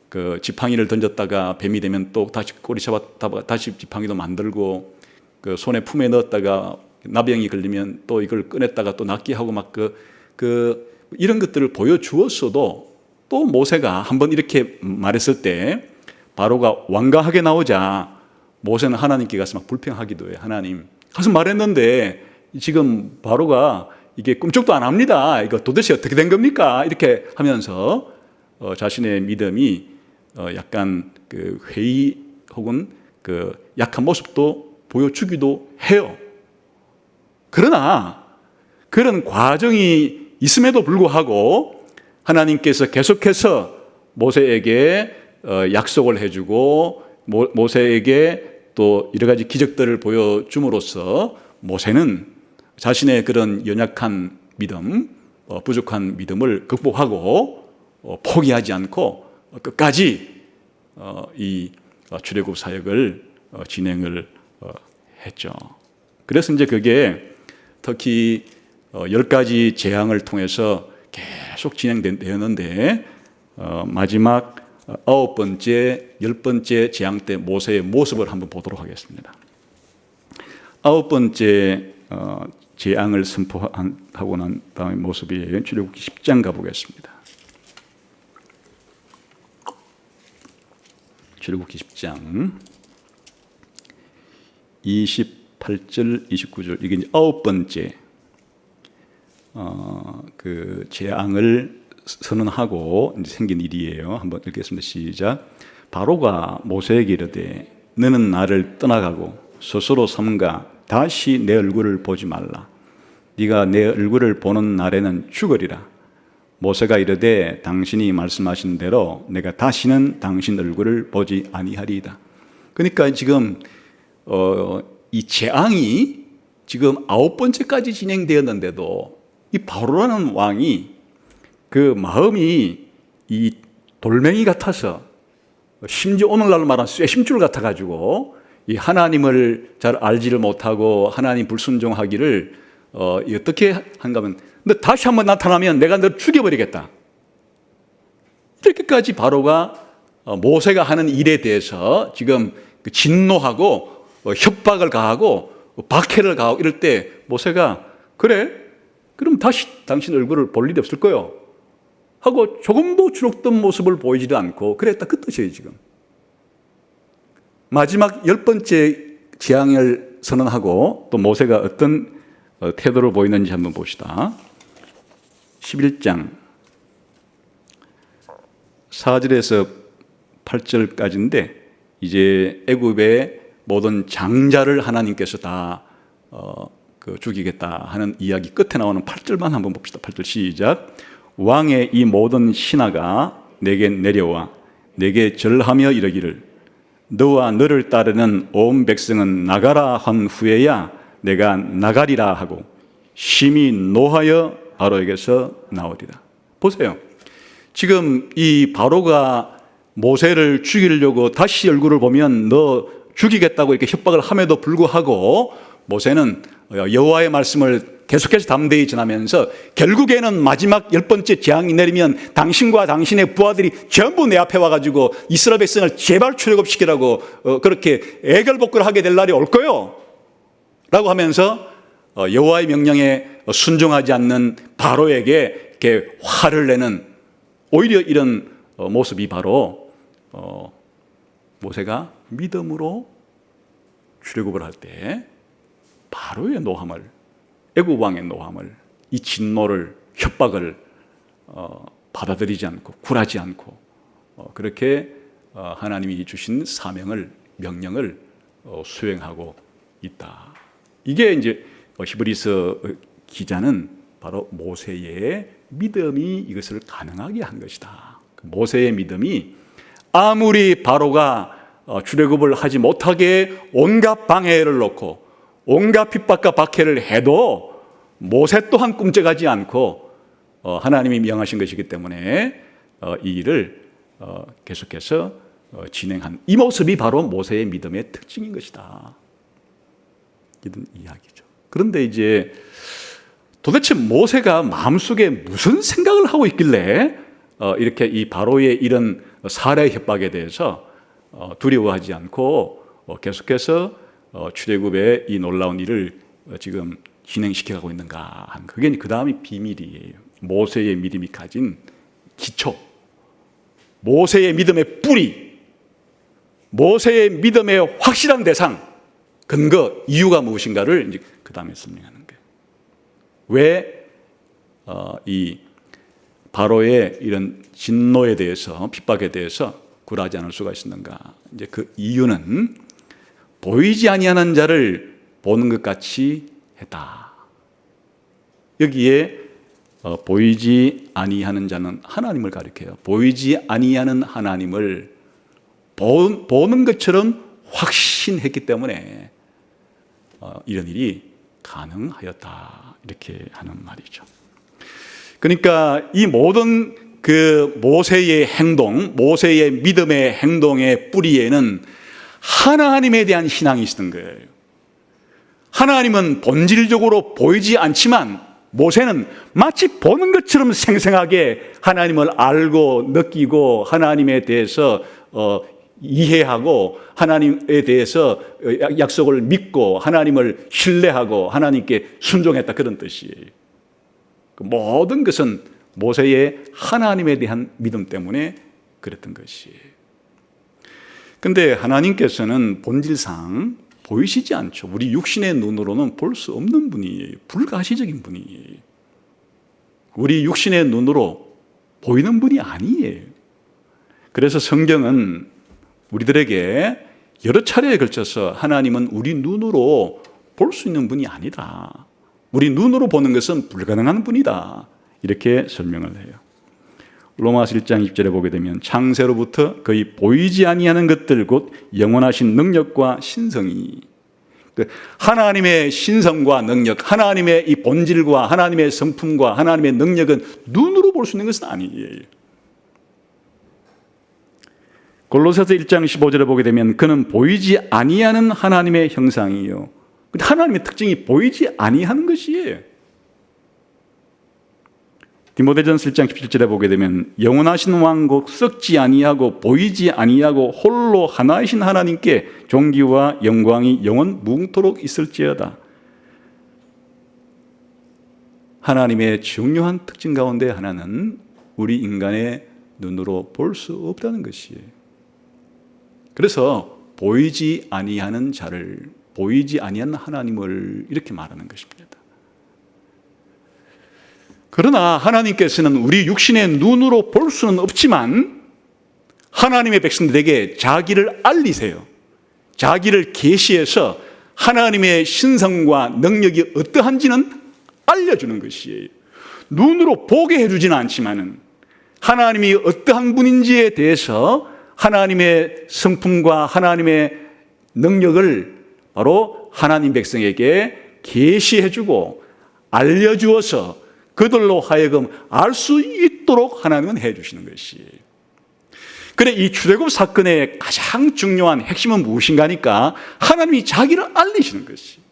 그 지팡이를 던졌다가 뱀이 되면 또 다시 꼬리 잡았다가 다시 지팡이도 만들고 그 손에 품에 넣었다가 나병이 걸리면 또 이걸 꺼냈다가 또 낫게 하고 막 이런 것들을 보여주었어도 또 모세가 한번 이렇게 말했을 때 바로가 완강하게 나오자 모세는 하나님께 가서 막 불평하기도 해요. 하나님 가서 말했는데 지금 바로가 이게 꿈쩍도 안 합니다. 이거 도대체 어떻게 된 겁니까? 이렇게 하면서 자신의 믿음이 약간 그 회의 혹은 그 약한 모습도 보여주기도 해요. 그러나 그런 과정이 있음에도 불구하고 하나님께서 계속해서 모세에게 약속을 해주고 모세에게 또 여러 가지 기적들을 보여줌으로써 모세는 자신의 그런 연약한 믿음, 부족한 믿음을 극복하고 포기하지 않고 끝까지 이 출애굽 사역을 진행을 했죠. 그래서 이제 그게 특히 10가지 재앙을 통해서 계속 진행되었는데 마지막 9번째, 10번째 재앙 때 모세의 모습을 한번 보도록 하겠습니다. 아홉 번째 재앙을 선포하고 난 다음의 모습이에요. 출애굽기 10장 가보겠습니다. 출애굽기 10장 28절 29절 이게 이제 아홉 번째 그 재앙을 선언하고 이제 생긴 일이에요. 한번 읽겠습니다. 시작. 바로가 모세에게 이르되 너는 나를 떠나가고 스스로 삼가 다시 내 얼굴을 보지 말라. 네가 내 얼굴을 보는 날에는 죽으리라. 모세가 이르되 당신이 말씀하신 대로 내가 다시는 당신 얼굴을 보지 아니하리이다. 그러니까 지금 이 재앙이 지금 아홉 번째까지 진행되었는데도 이 바로라는 왕이 그 마음이 이 돌멩이 같아서 심지어 오늘날로 말하면 쇠심줄 같아가지고 이 하나님을 잘 알지를 못하고 하나님 불순종하기를 어떻게 한가 하면 너 다시 한번 나타나면 내가 너를 죽여버리겠다. 이렇게까지 바로가 모세가 하는 일에 대해서 지금 진노하고 협박을 가하고 박해를 가하고 이럴 때 모세가 그래? 그럼 다시 당신 얼굴을 볼 일이 없을 거요. 하고 조금도 주눅든 모습을 보이지도 않고 그랬다 그 뜻이에요 지금. 마지막 10번째 재앙을 선언하고 또 모세가 어떤 태도를 보이는지 한번 봅시다. 11장 4절에서 8절까지인데 이제 애굽의 모든 장자를 하나님께서 다 죽이겠다 하는 이야기 끝에 나오는 8절만 한번 봅시다. 8절 시작. 왕의 이 모든 신하가 내게 내려와 내게 절하며 이르기를 너와 너를 따르는 온 백성은 나가라 한 후에야 내가 나가리라 하고 심히 노하여 바로에게서 나오리라. 보세요. 지금 이 바로가 모세를 죽이려고 다시 얼굴을 보면 너 죽이겠다고 이렇게 협박을 함에도 불구하고 모세는 여호와의 말씀을 계속해서 담대히 전하면서 결국에는 마지막 10번째 재앙이 내리면 당신과 당신의 부하들이 전부 내 앞에 와가지고 이스라엘 백성을 제발 출애굽시키라고 그렇게 애걸복걸을 하게 될 날이 올 거요 라고 하면서 여호와의 명령에 순종하지 않는 바로에게 이렇게 화를 내는 오히려 이런 모습이 바로 모세가 믿음으로 출애굽을 할 때 바로의 노함을 애굽 왕의 노함을 이 진노를 협박을 받아들이지 않고 굴하지 않고 그렇게 하나님이 주신 사명을 명령을 수행하고 있다. 이게 이제 히브리서 기자는 바로 모세의 믿음이 이것을 가능하게 한 것이다. 모세의 믿음이 아무리 바로가 출애굽을 하지 못하게 온갖 방해를 놓고 온갖 핍박과 박해를 해도 모세 또한 꿈쩍하지 않고 하나님이 명하신 것이기 때문에 이 일을 계속해서 진행한 이 모습이 바로 모세의 믿음의 특징인 것이다. 이런 이야기죠. 그런데 이제 도대체 모세가 마음속에 무슨 생각을 하고 있길래 이렇게 이 바로의 이런 살해 협박에 대해서 두려워하지 않고 계속해서 출애굽의 이 놀라운 일을 지금 진행시켜가고 있는가 하는 그게 그 다음이 비밀이에요. 모세의 믿음이 가진 기초, 모세의 믿음의 뿌리, 모세의 믿음의 확실한 대상, 근거, 이유가 무엇인가를 이제 그 다음에 설명하는 거예요. 왜 이 바로의 이런 진노에 대해서 핍박에 대해서 굴하지 않을 수가 있었는가? 이제 그 이유는 보이지 아니하는 자를 보는 것 같이 했다. 여기에 보이지 아니하는 자는 하나님을 가리켜요. 보이지 아니하는 하나님을 보는 것처럼 확신했기 때문에 이런 일이 가능하였다. 이렇게 하는 말이죠. 그러니까 이 모든 그 모세의 행동, 모세의 믿음의 행동의 뿌리에는 하나님에 대한 신앙이 있었던 거예요. 하나님은 본질적으로 보이지 않지만 모세는 마치 보는 것처럼 생생하게 하나님을 알고 느끼고 하나님에 대해서 이해하고 하나님에 대해서 약속을 믿고 하나님을 신뢰하고 하나님께 순종했다, 그런 뜻이에요. 그 모든 것은 모세의 하나님에 대한 믿음 때문에 그랬던 것이에요. 그런데 하나님께서는 본질상 보이시지 않죠. 우리 육신의 눈으로는 볼 수 없는 분이에요. 불가시적인 분이에요. 우리 육신의 눈으로 보이는 분이 아니에요. 그래서 성경은 우리들에게 여러 차례에 걸쳐서 하나님은 우리 눈으로 볼 수 있는 분이 아니다, 우리 눈으로 보는 것은 불가능한 분이다, 이렇게 설명을 해요. 로마서 1장 20절에 보게 되면 창세로부터 거의 보이지 아니하는 것들 곧 영원하신 능력과 신성이, 하나님의 신성과 능력, 하나님의 이 본질과 하나님의 성품과 하나님의 능력은 눈으로 볼 수 있는 것은 아니에요. 골로새서 1장 15절에 보게 되면 그는 보이지 아니하는 하나님의 형상이요. 하나님의 특징이 보이지 아니하는 것이에요. 디모데전서 1장 17절에 보게 되면 영원하신 왕국 썩지 아니하고 보이지 아니하고 홀로 하나이신 하나님께 존귀와 영광이 영원 무궁토록 있을지어다. 하나님의 중요한 특징 가운데 하나는 우리 인간의 눈으로 볼 수 없다는 것이에요. 그래서 보이지 아니하는 자를, 보이지 아니하는 하나님을 이렇게 말하는 것입니다. 그러나 하나님께서는 우리 육신의 눈으로 볼 수는 없지만 하나님의 백성들에게 자기를 알리세요. 자기를 계시해서 하나님의 신성과 능력이 어떠한지는 알려주는 것이에요. 눈으로 보게 해주지는 않지만은 하나님이 어떠한 분인지에 대해서 하나님의 성품과 하나님의 능력을 바로 하나님 백성에게 계시해주고 알려주어서 그들로 하여금 알 수 있도록 하나님은 해주시는 것이에요. 그래, 이 출애굽 사건의 가장 중요한 핵심은 무엇인가니까 하나님이 자기를 알리시는 것이에요.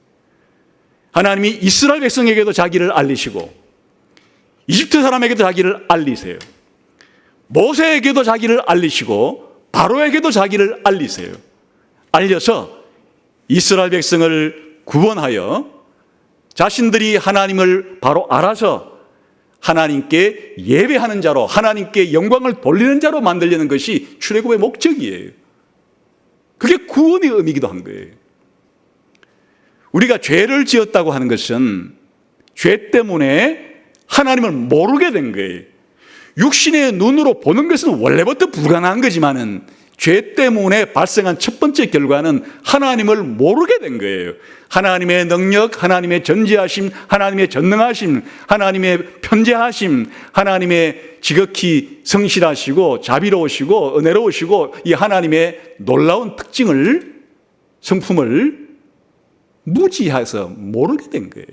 하나님이 이스라엘 백성에게도 자기를 알리시고 이집트 사람에게도 자기를 알리세요. 모세에게도 자기를 알리시고 바로에게도 자기를 알리세요. 알려서 이스라엘 백성을 구원하여 자신들이 하나님을 바로 알아서 하나님께 예배하는 자로, 하나님께 영광을 돌리는 자로 만들려는 것이 출애굽의 목적이에요. 그게 구원의 의미이기도 한 거예요. 우리가 죄를 지었다고 하는 것은 죄 때문에 하나님을 모르게 된 거예요. 육신의 눈으로 보는 것은 원래부터 불가능한 거지만은 죄 때문에 발생한 첫 번째 결과는 하나님을 모르게 된 거예요. 하나님의 능력, 하나님의 전지하심, 하나님의 전능하심, 하나님의 편재하심, 하나님의 지극히 성실하시고 자비로우시고 은혜로우시고 이 하나님의 놀라운 특징을, 성품을 무지해서 모르게 된 거예요.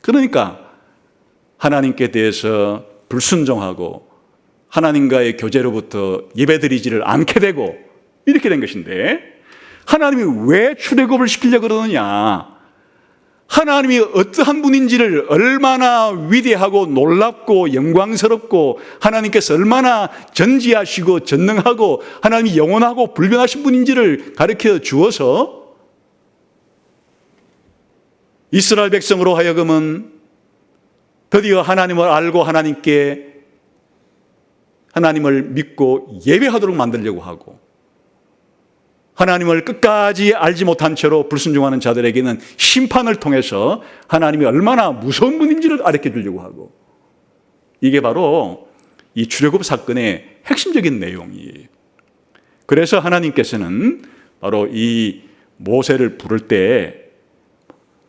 그러니까 하나님께 대해서 불순종하고 하나님과의 교제로부터 예배드리지를 않게 되고 이렇게 된 것인데, 하나님이 왜 출애굽을 시키려고 그러느냐, 하나님이 어떠한 분인지를, 얼마나 위대하고 놀랍고 영광스럽고 하나님께서 얼마나 전지하시고 전능하고 하나님이 영원하고 불변하신 분인지를 가르쳐 주어서 이스라엘 백성으로 하여금은 드디어 하나님을 알고 하나님을 믿고 예배하도록 만들려고 하고, 하나님을 끝까지 알지 못한 채로 불순종하는 자들에게는 심판을 통해서 하나님이 얼마나 무서운 분인지를 가르쳐 주려고 하고, 이게 바로 이 출애굽 사건의 핵심적인 내용이에요. 그래서 하나님께서는 바로 이 모세를 부를 때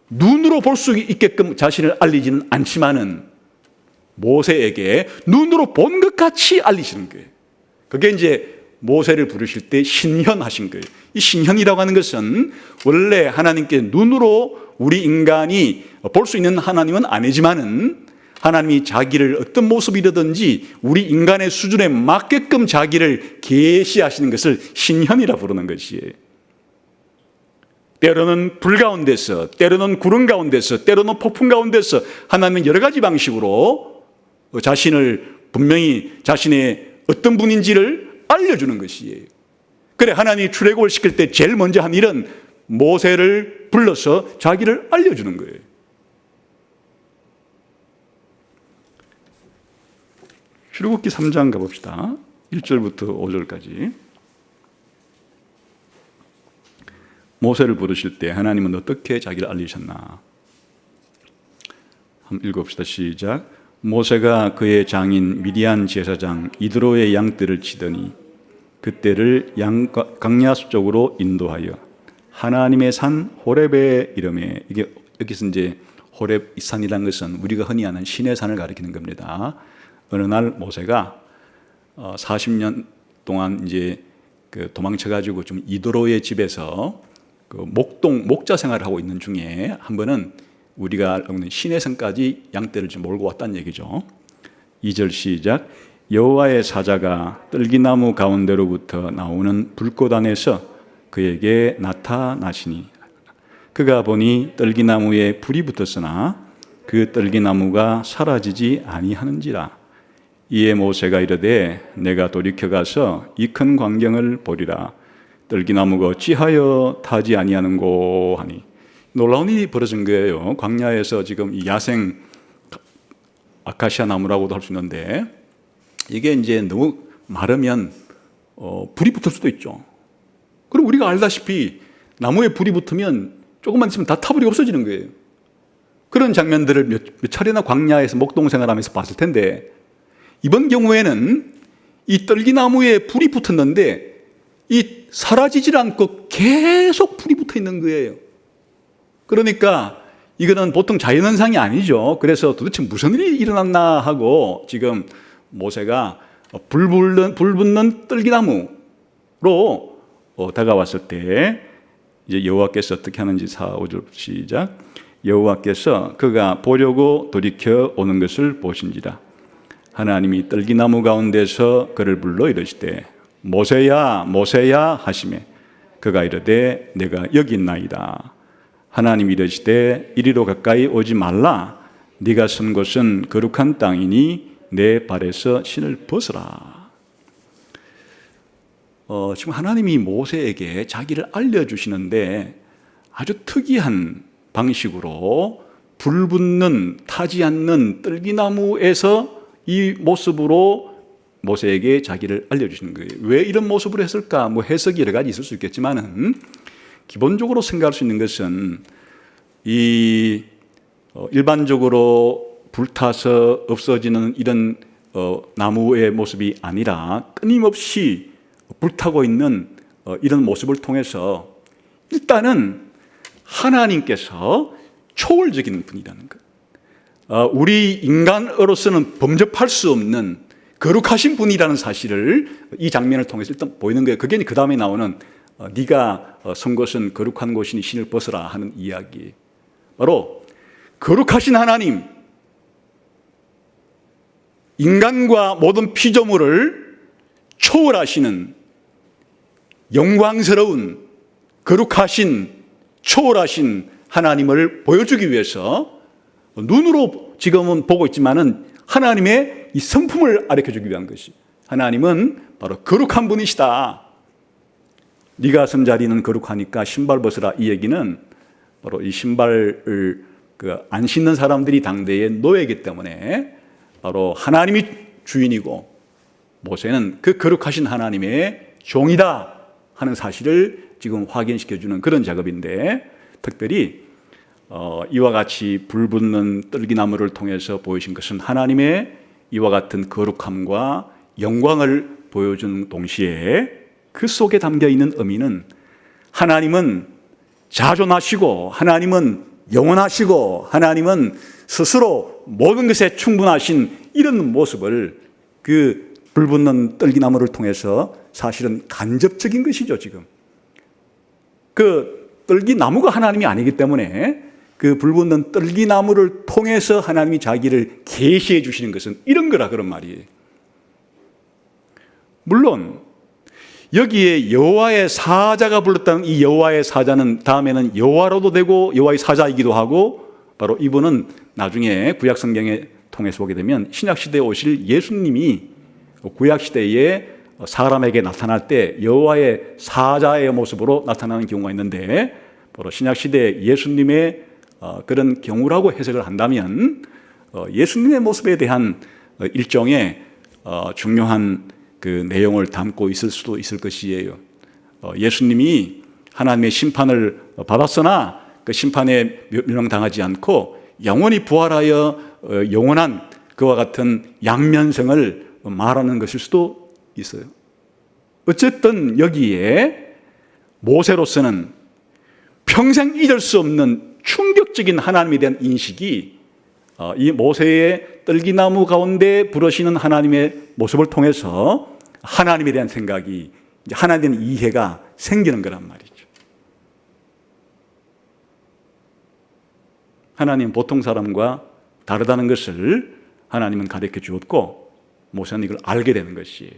눈으로 볼 수 있게끔 자신을 알리지는 않지만은 모세에게 눈으로 본 것 같이 알리시는 거예요. 그게 이제 모세를 부르실 때 신현하신 거예요. 이 신현이라고 하는 것은 원래 하나님께 눈으로 우리 인간이 볼 수 있는 하나님은 아니지만은 하나님이 자기를 어떤 모습이라든지 우리 인간의 수준에 맞게끔 자기를 계시하시는 것을 신현이라 부르는 것이에요. 때로는 불 가운데서, 때로는 구름 가운데서, 때로는 폭풍 가운데서 하나님은 여러 가지 방식으로 자신을 분명히 자신의 어떤 분인지를 알려주는 것이에요. 그래, 하나님이 출애굽을 시킬 때 제일 먼저 한 일은 모세를 불러서 자기를 알려주는 거예요. 출애굽기 3장 가봅시다. 1절부터 5절까지. 모세를 부르실 때 하나님은 어떻게 자기를 알리셨나? 한번 읽어봅시다. 시작. 모세가 그의 장인 미디안 제사장 이드로의 양떼를 치더니 그때를 광야 쪽으로 인도하여 하나님의 산 호렙에 이름에, 이게 여기서 이제 호렙 산이라는 것은 우리가 흔히 아는 신의 산을 가리키는 겁니다. 어느 날 모세가 40년 동안 이제 그 도망쳐가지고 좀 이드로의 집에서 그 목자 생활을 하고 있는 중에 한 번은 우리가 알고 있는 신의 산까지 양떼를 좀 몰고 왔다는 얘기죠. 2절 시작. 여호와의 사자가 떨기나무 가운데로부터 나오는 불꽃 안에서 그에게 나타나시니 그가 보니 떨기나무에 불이 붙었으나 그 떨기나무가 사라지지 아니하는지라. 이에 모세가 이르되 내가 돌이켜 가서 이 큰 광경을 보리라. 떨기나무가 어찌하여 타지 아니하는고 하니. 놀라운 일이 벌어진 거예요. 광야에서 지금 이 야생 아카시아 나무라고도 할 수 있는데 이게 이제 너무 마르면 불이 붙을 수도 있죠. 그럼 우리가 알다시피 나무에 불이 붙으면 조금만 있으면 다 타버리고 없어지는 거예요. 그런 장면들을 몇 차례나 광야에서 목동 생활하면서 봤을 텐데 이번 경우에는 이 떨기나무에 불이 붙었는데 이 사라지질 않고 계속 불이 붙어 있는 거예요. 그러니까 이거는 보통 자연현상이 아니죠. 그래서 도대체 무슨 일이 일어났나 하고 지금 모세가 불 붙는 떨기나무로 다가왔을 때 이제 여호와께서 어떻게 하는지 4, 5절 시작. 여호와께서 그가 보려고 돌이켜 오는 것을 보신지라. 하나님이 떨기나무 가운데서 그를 불러 이르시되 모세야 모세야 하시매 그가 이르되 내가 여기 있나이다. 하나님이 이르시되 이리로 가까이 오지 말라. 네가 선 곳은 거룩한 땅이니 내 발에서 신을 벗으라. 지금 하나님이 모세에게 자기를 알려주시는데 아주 특이한 방식으로 불 붙는 타지 않는 떨기나무에서 이 모습으로 모세에게 자기를 알려주시는 거예요. 왜 이런 모습으로 했을까? 뭐 해석이 여러 가지 있을 수 있겠지만은 기본적으로 생각할 수 있는 것은 일반적으로 불타서 없어지는 이런 나무의 모습이 아니라 끊임없이 불타고 있는 이런 모습을 통해서 일단은 하나님께서 초월적인 분이라는 것, 우리 인간으로서는 범접할 수 없는 거룩하신 분이라는 사실을 이 장면을 통해서 일단 보이는 거예요. 그게 그 다음에 나오는 네가 선 곳은 거룩한 곳이니 신을 벗으라 하는 이야기. 바로 거룩하신 하나님, 인간과 모든 피조물을 초월하시는 영광스러운 거룩하신 초월하신 하나님을 보여주기 위해서 눈으로 지금은 보고 있지만은 하나님의 이 성품을 가르쳐주기 위한 것이, 하나님은 바로 거룩한 분이시다. 네가 선 자리는 거룩하니까 신발 벗으라. 이 얘기는 바로 이 신발을 안 신는 사람들이 당대의 노예이기 때문에 바로 하나님이 주인이고 모세는 그 거룩하신 하나님의 종이다 하는 사실을 지금 확인시켜주는 그런 작업인데, 특별히 이와 같이 불붙는 떨기나무를 통해서 보여신 것은 하나님의 이와 같은 거룩함과 영광을 보여주는 동시에 그 속에 담겨있는 의미는 하나님은 자존하시고 하나님은 영원하시고 하나님은 스스로 모든 것에 충분하신 이런 모습을 그 불붙는 떨기나무를 통해서 사실은 간접적인 것이죠. 지금 그 떨기나무가 하나님이 아니기 때문에 그 불붙는 떨기나무를 통해서 하나님이 자기를 계시해 주시는 것은 이런 거라, 그런 말이에요. 물론 여기에 여호와의 사자가 불렀다는 이 여호와의 사자는 다음에는 여호와로도 되고 여호와의 사자이기도 하고, 바로 이분은 나중에 구약 성경에 통해서 보게 되면 신약 시대에 오실 예수님이 구약 시대에 사람에게 나타날 때 여호와의 사자의 모습으로 나타나는 경우가 있는데, 바로 신약시대 예수님의 그런 경우라고 해석을 한다면 예수님의 모습에 대한 일종의 중요한 그 내용을 담고 있을 수도 있을 것이에요. 예수님이 하나님의 심판을 받았으나 그 심판에 멸망당하지 않고 영원히 부활하여 영원한 그와 같은 양면성을 말하는 것일 수도 있어요. 어쨌든 여기에 모세로서는 평생 잊을 수 없는 충격적인 하나님에 대한 인식이 이 모세의 떨기나무 가운데 부르시는 하나님의 모습을 통해서 하나님에 대한 생각이, 하나님에 대한 이해가 생기는 거란 말이죠. 하나님은 보통 사람과 다르다는 것을 하나님은 가르쳐 주었고 모세는 이걸 알게 되는 것이에요.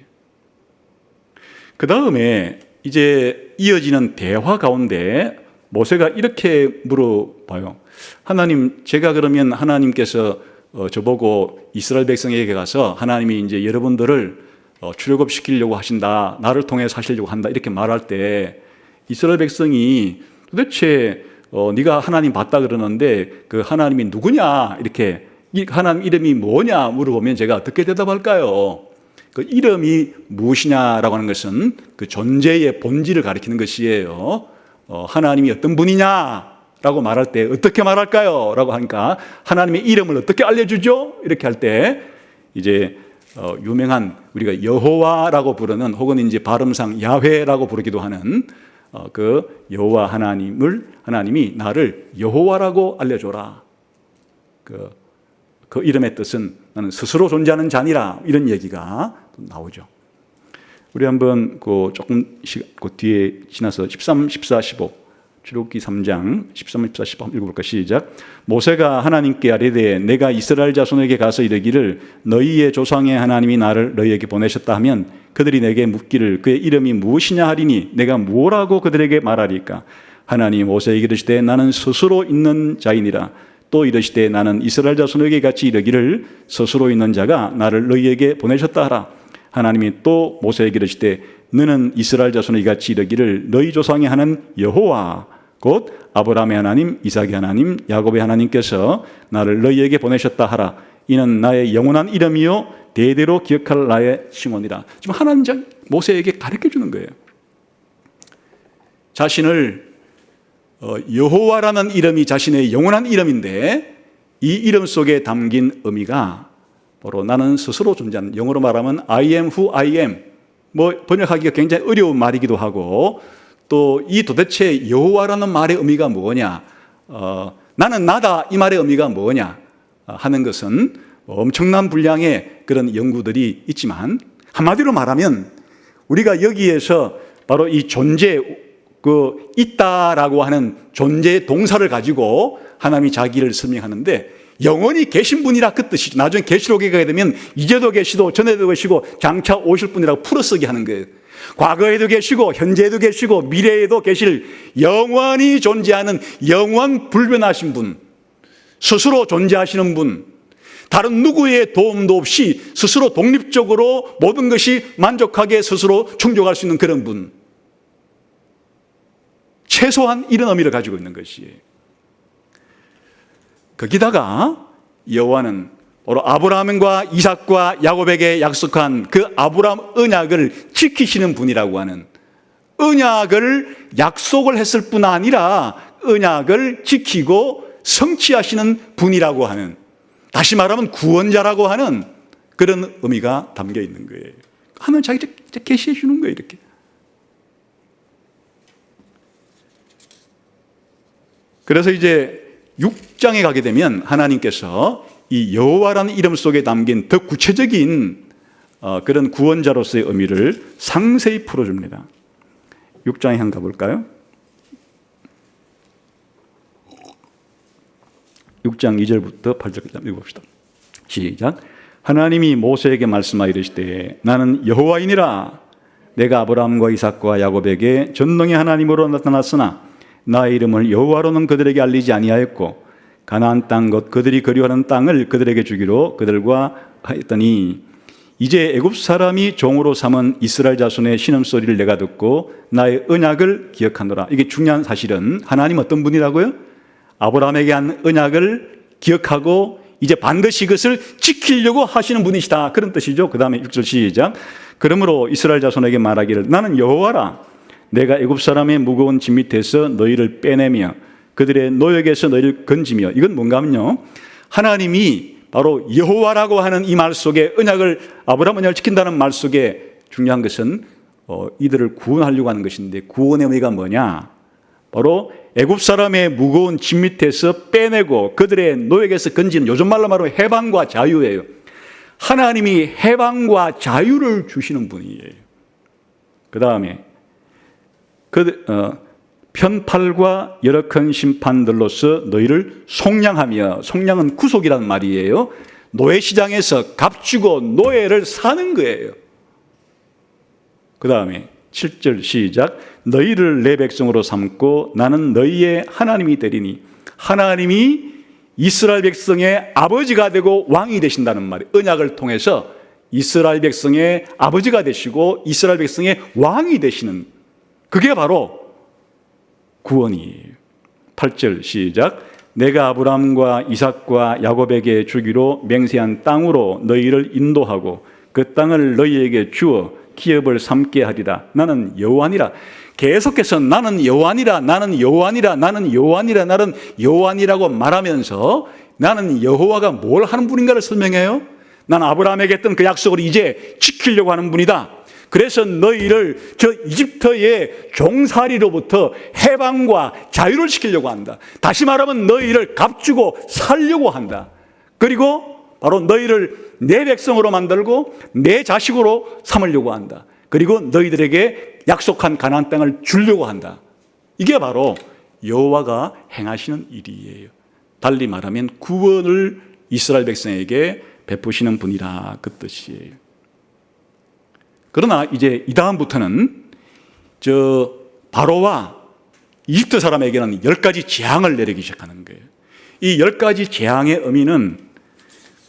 그 다음에 이제 이어지는 대화 가운데 모세가 이렇게 물어봐요. 하나님, 제가 그러면 하나님께서 저보고 이스라엘 백성에게 가서 하나님이 이제 여러분들을 출애굽시키려고 하신다, 나를 통해 사시려고 한다, 이렇게 말할 때 이스라엘 백성이 도대체 네가 하나님 봤다 그러는데 그 하나님이 누구냐, 이렇게 하나님 이름이 뭐냐 물어보면 제가 어떻게 대답할까요? 그 이름이 무엇이냐라고 하는 것은 그 존재의 본질을 가리키는 것이에요. 하나님이 어떤 분이냐라고 말할 때 어떻게 말할까요? 라고 하니까 하나님의 이름을 어떻게 알려주죠? 이렇게 할 때 이제 유명한 우리가 여호와라고 부르는, 혹은 이제 발음상 야훼라고 부르기도 하는 그 여호와 하나님이 나를 여호와라고 알려줘라. 그 이름의 뜻은 나는 스스로 존재하는 자니라, 이런 얘기가 나오죠. 우리 한번 조금 뒤에 지나서 13, 14, 15 출애굽기 3장 13, 14, 15 한번 읽어볼까? 시작. 모세가 하나님께 아뢰되 내가 이스라엘 자손에게 가서 이르기를 너희의 조상의 하나님이 나를 너희에게 보내셨다 하면 그들이 내게 묻기를 그의 이름이 무엇이냐 하리니 내가 뭐라고 그들에게 말하리까? 하나님이 모세에게 이르시되 나는 스스로 있는 자이니라. 또 이르시되 나는 이스라엘 자손에게 같이 이르기를 스스로 있는 자가 나를 너희에게 보내셨다 하라. 하나님이 또 모세에게 이르시되 너는 이스라엘 자손에게 같이 이르기를 너희 조상의 하나님 여호와 곧 아브라함의 하나님, 이삭의 하나님, 야곱의 하나님께서 나를 너희에게 보내셨다 하라. 이는 나의 영원한 이름이요 대대로 기억할 나의 칭호니라. 지금 하나님 모세에게 가르쳐 주는 거예요. 자신을 여호와라는 이름이 자신의 영원한 이름인데 이 이름 속에 담긴 의미가 바로 나는 스스로 존재하는, 영어로 말하면 I am who I am. 번역하기가 굉장히 어려운 말이기도 하고, 또 이 도대체 여호와라는 말의 의미가 뭐냐, 나는 나다 이 말의 의미가 뭐냐 하는 것은 엄청난 분량의 그런 연구들이 있지만, 한마디로 말하면 우리가 여기에서 바로 이 존재, 있다라고 하는 존재의 동사를 가지고 하나님이 자기를 설명하는데 영원히 계신 분이라 그 뜻이죠. 나중에 계시록에 가게 되면 이제도 계시고 전에도 계시고 장차 오실 분이라고 풀어쓰기 하는 거예요. 과거에도 계시고 현재에도 계시고 미래에도 계실 영원히 존재하는 영원 불변하신 분, 스스로 존재하시는 분, 다른 누구의 도움도 없이 스스로 독립적으로 모든 것이 만족하게 스스로 충족할 수 있는 그런 분, 최소한 이런 의미를 가지고 있는 것이에요. 거기다가 여호와는 바로 아브라함과 이삭과 야곱에게 약속한 그 아브라함 언약을 지키시는 분이라고 하는, 언약을 약속을 했을 뿐 아니라 언약을 지키고 성취하시는 분이라고 하는, 다시 말하면 구원자라고 하는 그런 의미가 담겨 있는 거예요. 하나님 자기 계시해 주는 거예요. 이렇게. 그래서 이제 6장에 가게 되면 하나님께서 이 여호와라는 이름 속에 담긴 더 구체적인 그런 구원자로서의 의미를 상세히 풀어줍니다. 6장에 한번 가볼까요? 6장 2절부터 8절까지 읽어봅시다. 시작. 하나님이 모세에게 말씀하여 이르시되 나는 여호와이니라. 내가 아브라함과 이삭과 야곱에게 전능의 하나님으로 나타났으나 나의 이름을 여호와로는 그들에게 알리지 아니하였고 가나안 땅 곧 그들이 거류하는 땅을 그들에게 주기로 그들과 하였더니 이제 애굽 사람이 종으로 삼은 이스라엘 자손의 신음소리를 내가 듣고 나의 언약을 기억하노라. 이게 중요한 사실은 하나님 어떤 분이라고요? 아브라함에게 한 언약을 기억하고 이제 반드시 이것을 지키려고 하시는 분이시다. 그런 뜻이죠. 그 다음에 6절 시작. 그러므로 이스라엘 자손에게 말하기를 나는 여호와라. 내가 애굽 사람의 무거운 짐 밑에서 너희를 빼내며 그들의 노역에서 너희를 건지며. 이건 뭔가 하면요, 하나님이 바로 여호와라고 하는 이 말 속에 언약을, 아브라함 언약을 지킨다는 말 속에 중요한 것은 이들을 구원하려고 하는 것인데, 구원의 의미가 뭐냐? 바로 애굽 사람의 무거운 짐 밑에서 빼내고 그들의 노역에서 건지는, 요즘 말로 말하면 해방과 자유예요. 하나님이 해방과 자유를 주시는 분이에요. 그 다음에 편팔과 여러 큰 심판들로서 너희를 속량하며, 속량은 구속이라는 말이에요. 노예시장에서 값주고 노예를 사는 거예요. 그 다음에 7절 시작. 너희를 내 백성으로 삼고 나는 너희의 하나님이 되리니. 하나님이 이스라엘 백성의 아버지가 되고 왕이 되신다는 말이에요. 언약을 통해서 이스라엘 백성의 아버지가 되시고 이스라엘 백성의 왕이 되시는, 그게 바로 구원이에요. 8절 시작. 내가 아브라함과 이삭과 야곱에게 주기로 맹세한 땅으로 너희를 인도하고 그 땅을 너희에게 주어 기업을 삼게 하리라. 나는 여호와니라. 계속해서 나는 여호와니라, 나는 여호와니라, 나는 여호와니라, 나는 여호와니라고 말하면서 나는 여호와가 뭘 하는 분인가를 설명해요. 나는 아브라함에게 했던 그 약속을 이제 지키려고 하는 분이다. 그래서 너희를 저 이집트의 종살이로부터 해방과 자유를 시키려고 한다. 다시 말하면 너희를 값주고 살려고 한다. 그리고 바로 너희를 내 백성으로 만들고 내 자식으로 삼으려고 한다. 그리고 너희들에게 약속한 가나안 땅을 주려고 한다. 이게 바로 여호와가 행하시는 일이에요. 달리 말하면 구원을 이스라엘 백성에게 베푸시는 분이라, 그 뜻이에요. 그러나 이제 이 다음부터는 저 바로와 이집트 사람에게는 10가지 재앙을 내리기 시작하는 거예요. 이 10가지 재앙의 의미는,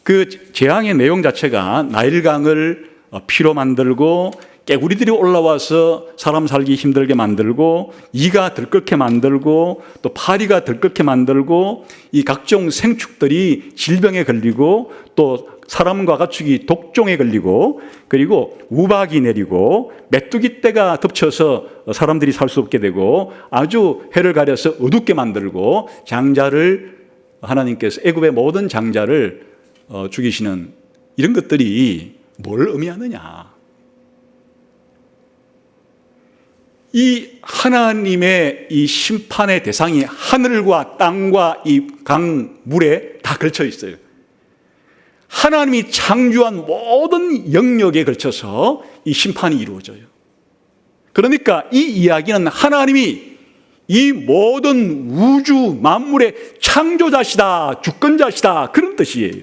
그 재앙의 내용 자체가 나일강을 피로 만들고 깨구리들이 올라와서 사람 살기 힘들게 만들고 이가 들끓게 만들고 또 파리가 들끓게 만들고 이 각종 생축들이 질병에 걸리고 또 사람과 가축이 독종에 걸리고 그리고 우박이 내리고 메뚜기 떼가 덮쳐서 사람들이 살 수 없게 되고 아주 해를 가려서 어둡게 만들고 장자를, 하나님께서 애굽의 모든 장자를 죽이시는 이런 것들이 뭘 의미하느냐? 이 하나님의 이 심판의 대상이 하늘과 땅과 이 강물에 다 걸쳐 있어요. 하나님이 창조한 모든 영역에 걸쳐서 이 심판이 이루어져요. 그러니까 이 이야기는 하나님이 이 모든 우주 만물의 창조자시다, 주권자시다, 그런 뜻이에요.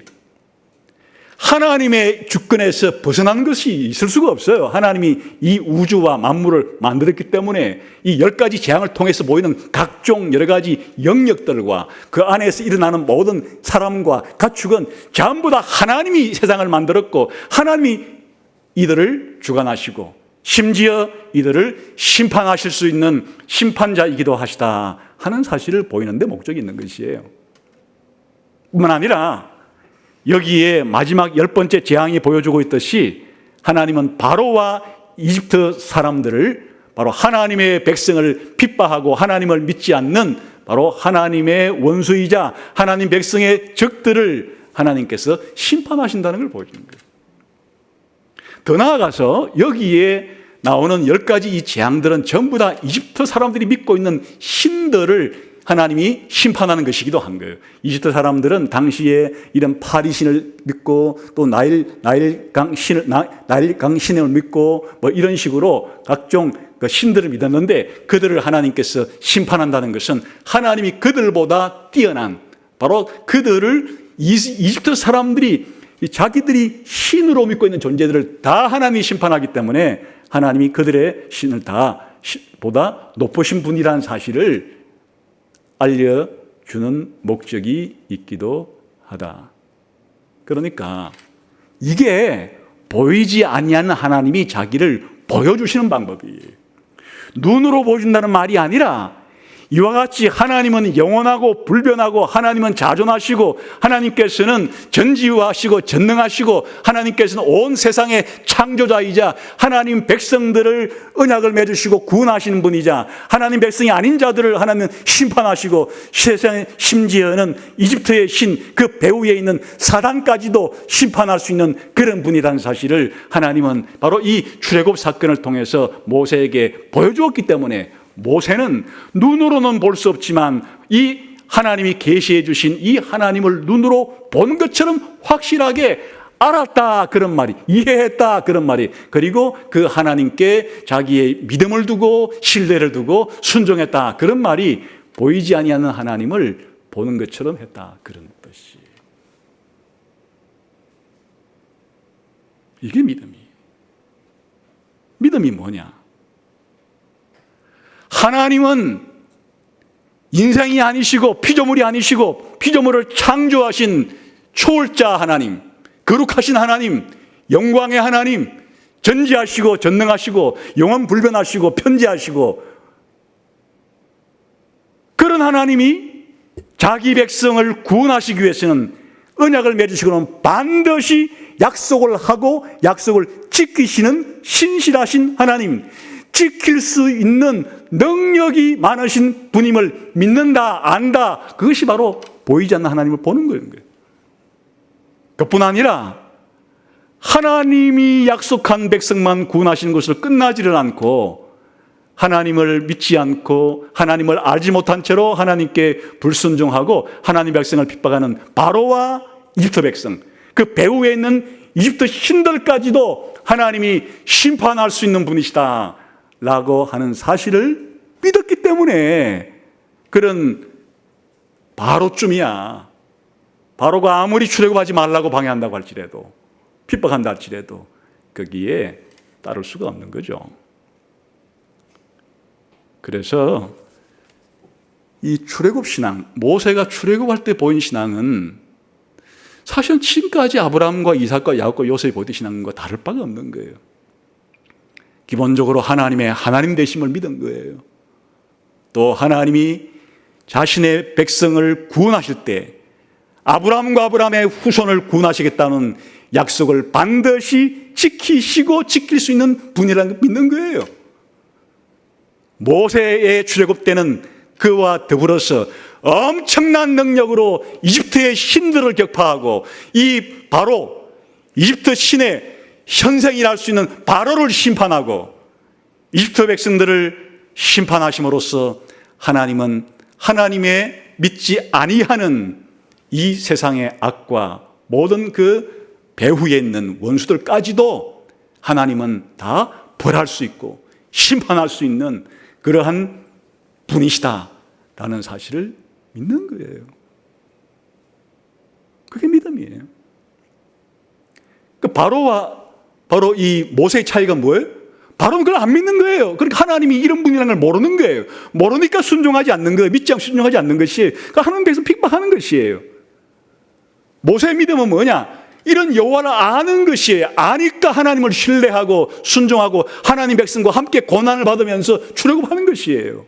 하나님의 주권에서 벗어난 것이 있을 수가 없어요. 하나님이 이 우주와 만물을 만들었기 때문에 이 10가지 재앙을 통해서 보이는 각종 여러 가지 영역들과 그 안에서 일어나는 모든 사람과 가축은 전부 다 하나님이 세상을 만들었고 하나님이 이들을 주관하시고 심지어 이들을 심판하실 수 있는 심판자이기도 하시다 하는 사실을 보이는 데 목적이 있는 것이에요. 뿐만 아니라 여기에 마지막 10번째 재앙이 보여주고 있듯이 하나님은 바로와 이집트 사람들을, 바로 하나님의 백성을 핍박하고 하나님을 믿지 않는 바로 하나님의 원수이자 하나님 백성의 적들을 하나님께서 심판하신다는 걸 보여주는 거예요. 더 나아가서 여기에 나오는 10가지 이 재앙들은 전부 다 이집트 사람들이 믿고 있는 신들을 하나님이 심판하는 것이기도 한 거예요. 이집트 사람들은 당시에 이런 파리신을 믿고 또 나일강 신을 믿고 뭐 이런 식으로 각종 그 신들을 믿었는데 그들을 하나님께서 심판한다는 것은 하나님이 그들보다 뛰어난, 바로 그들을 이집트 사람들이 자기들이 신으로 믿고 있는 존재들을 다 하나님이 심판하기 때문에 하나님이 그들의 신을 다 보다 높으신 분이라는 사실을 알려주는 목적이 있기도 하다. 그러니까 이게 보이지 아니하는 하나님이 자기를 보여주시는 방법이에요. 눈으로 보여준다는 말이 아니라 이와 같이 하나님은 영원하고 불변하고 하나님은 자존하시고 하나님께서는 전지후하시고 전능하시고 하나님께서는 온 세상의 창조자이자 하나님 백성들을 언약을 맺으시고 구원하시는 분이자 하나님 백성이 아닌 자들을 하나님은 심판하시고 세상에 심지어는 이집트의 신 그 배후에 있는 사단까지도 심판할 수 있는 그런 분이라는 사실을 하나님은 바로 이 출애굽 사건을 통해서 모세에게 보여주었기 때문에 모세는 눈으로는 볼 수 없지만 이 하나님이 계시해 주신 이 하나님을 눈으로 본 것처럼 확실하게 알았다 그런 말이, 이해했다 그런 말이, 그리고 그 하나님께 자기의 믿음을 두고 신뢰를 두고 순종했다 그런 말이 보이지 아니하는 하나님을 보는 것처럼 했다 그런 뜻이. 이게 믿음이 뭐냐? 하나님은 인생이 아니시고 피조물이 아니시고 피조물을 창조하신 초월자 하나님, 거룩하신 하나님, 영광의 하나님, 전지하시고 전능하시고 영원불변하시고 편지하시고 그런 하나님이 자기 백성을 구원하시기 위해서는 언약을 맺으시고는 반드시 약속을 하고 약속을 지키시는 신실하신 하나님, 지킬 수 있는 능력이 많으신 분임을 믿는다, 안다. 그것이 바로 보이지 않는 하나님을 보는 거예요. 그뿐 아니라 하나님이 약속한 백성만 구원하시는 것으로 끝나지를 않고 하나님을 믿지 않고 하나님을 알지 못한 채로 하나님께 불순종하고 하나님 백성을 핍박하는 바로와 이집트 백성, 그 배후에 있는 이집트 신들까지도 하나님이 심판할 수 있는 분이시다 라고 하는 사실을 믿었기 때문에 그런 바로쯤이야. 바로가 아무리 출애굽하지 말라고 방해한다고 할지라도 핍박한다 할지라도 거기에 따를 수가 없는 거죠. 그래서 이 출애굽 신앙, 모세가 출애굽할 때 보인 신앙은 사실은 지금까지 아브라함과 이삭과 야곱과 요셉이 보던 신앙과 다를 바가 없는 거예요. 기본적으로 하나님의 하나님 되심을 믿은 거예요. 또 하나님이 자신의 백성을 구원하실 때 아브라함과 아브라함의 후손을 구원하시겠다는 약속을 반드시 지키시고 지킬 수 있는 분이라는 걸 믿는 거예요. 모세의 출애굽 때는 그와 더불어서 엄청난 능력으로 이집트의 신들을 격파하고 이 바로 이집트 신의 현생이라 할 수 있는 바로를 심판하고 이집트 백성들을 심판하심으로써 하나님은 하나님의 믿지 아니하는 이 세상의 악과 모든 그 배후에 있는 원수들까지도 하나님은 다 벌할 수 있고 심판할 수 있는 그러한 분이시다라는 사실을 믿는 거예요. 그게 믿음이에요. 그 바로 이 모세의 차이가 뭐예요? 바로는 그걸 안 믿는 거예요. 그러니까 하나님이 이런 분이라는 걸 모르는 거예요. 모르니까 순종하지 않는 거예요. 믿지 않고 순종하지 않는 것이 그러니까 하나님 백성 핍박하는 것이에요. 모세의 믿음은 뭐냐? 이런 여호와를 아는 것이에요. 아니까 하나님을 신뢰하고 순종하고 하나님 백성과 함께 고난을 받으면서 출애굽하는 것이에요.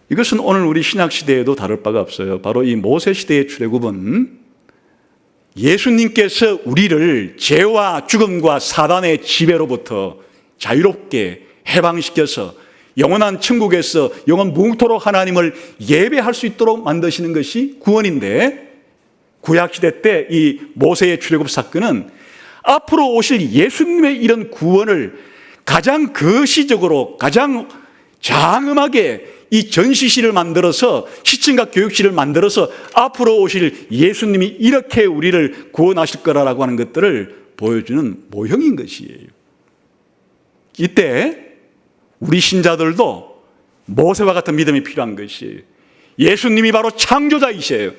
이것은 오늘 우리 신약 시대에도 다를 바가 없어요. 바로 이 모세 시대의 출애굽은 예수님께서 우리를 죄와 죽음과 사단의 지배로부터 자유롭게 해방시켜서 영원한 천국에서 영원 무궁토록 하나님을 예배할 수 있도록 만드시는 것이 구원인데, 구약시대 때 이 모세의 출애굽 사건은 앞으로 오실 예수님의 이런 구원을 가장 거시적으로 가장 장엄하게 이 전시실을 만들어서 시청과 교육실을 만들어서 앞으로 오실 예수님이 이렇게 우리를 구원하실 거라고 하는 것들을 보여주는 모형인 것이에요. 이때 우리 신자들도 모세와 같은 믿음이 필요한 것이에요. 예수님이 바로 창조자이세요.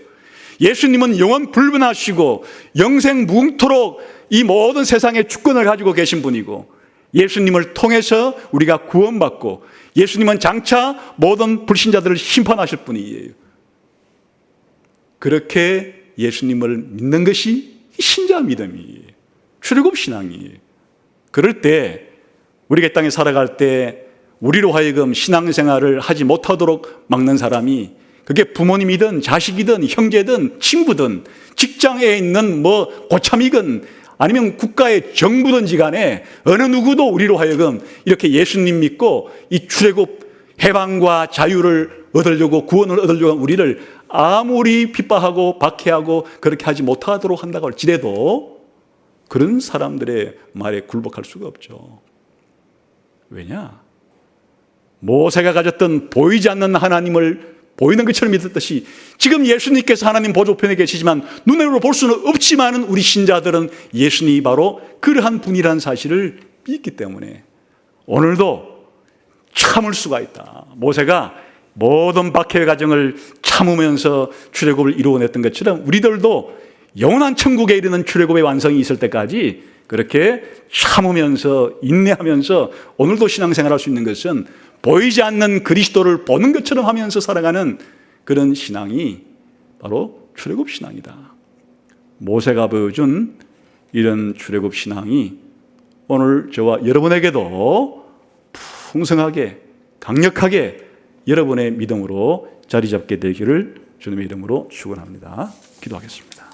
예수님은 영원 불변하시고 영생 무궁토록 이 모든 세상의 주권을 가지고 계신 분이고, 예수님을 통해서 우리가 구원받고 예수님은 장차 모든 불신자들을 심판하실 분이에요. 그렇게 예수님을 믿는 것이 신자 믿음이에요. 출애굽 신앙이에요. 그럴 때 우리가 이 땅에 살아갈 때 우리로 하여금 신앙생활을 하지 못하도록 막는 사람이, 그게 부모님이든 자식이든 형제든 친구든 직장에 있는 고참이건 아니면 국가의 정부든지 간에 어느 누구도 우리로 하여금 이렇게 예수님 믿고 이 출애굽 해방과 자유를 얻으려고, 구원을 얻으려고 우리를 아무리 핍박하고 박해하고 그렇게 하지 못하도록 한다고 할지라도 그런 사람들의 말에 굴복할 수가 없죠. 왜냐? 모세가 가졌던 보이지 않는 하나님을 보이는 것처럼 믿었듯이 지금 예수님께서 하나님 보좌편에 계시지만 눈으로 볼 수는 없지만 우리 신자들은 예수님이 바로 그러한 분이라는 사실을 믿기 때문에 오늘도 참을 수가 있다. 모세가 모든 박해의 과정을 참으면서 출애굽을 이루어냈던 것처럼 우리들도 영원한 천국에 이르는 출애굽의 완성이 있을 때까지 그렇게 참으면서 인내하면서 오늘도 신앙생활할 수 있는 것은 보이지 않는 그리스도를 보는 것처럼 하면서 살아가는 그런 신앙이 바로 출애굽 신앙이다. 모세가 보여준 이런 출애굽 신앙이 오늘 저와 여러분에게도 풍성하게 강력하게 여러분의 믿음으로 자리 잡게 되기를 주님의 이름으로 축원합니다. 기도하겠습니다.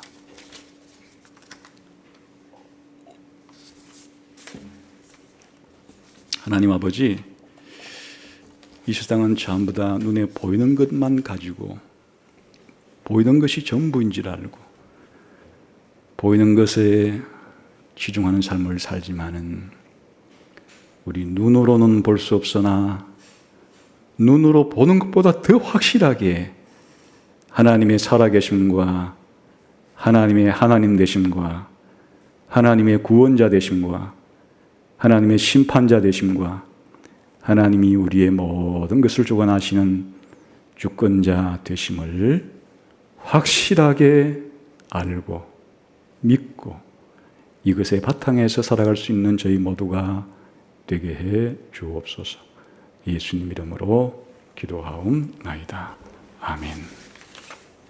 하나님 아버지, 이 세상은 전부 다 눈에 보이는 것만 가지고 보이는 것이 전부인 줄 알고 보이는 것에 치중하는 삶을 살지만은 우리 눈으로는 볼 수 없으나 눈으로 보는 것보다 더 확실하게 하나님의 살아계심과 하나님의 하나님 되심과 하나님의 구원자 되심과 하나님의 심판자 되심과 하나님이 우리의 모든 것을 주관하시는 주권자 되심을 확실하게 알고 믿고 이것의 바탕에서 살아갈 수 있는 저희 모두가 되게 해 주옵소서. 예수님 이름으로 기도하옵나이다. 아멘.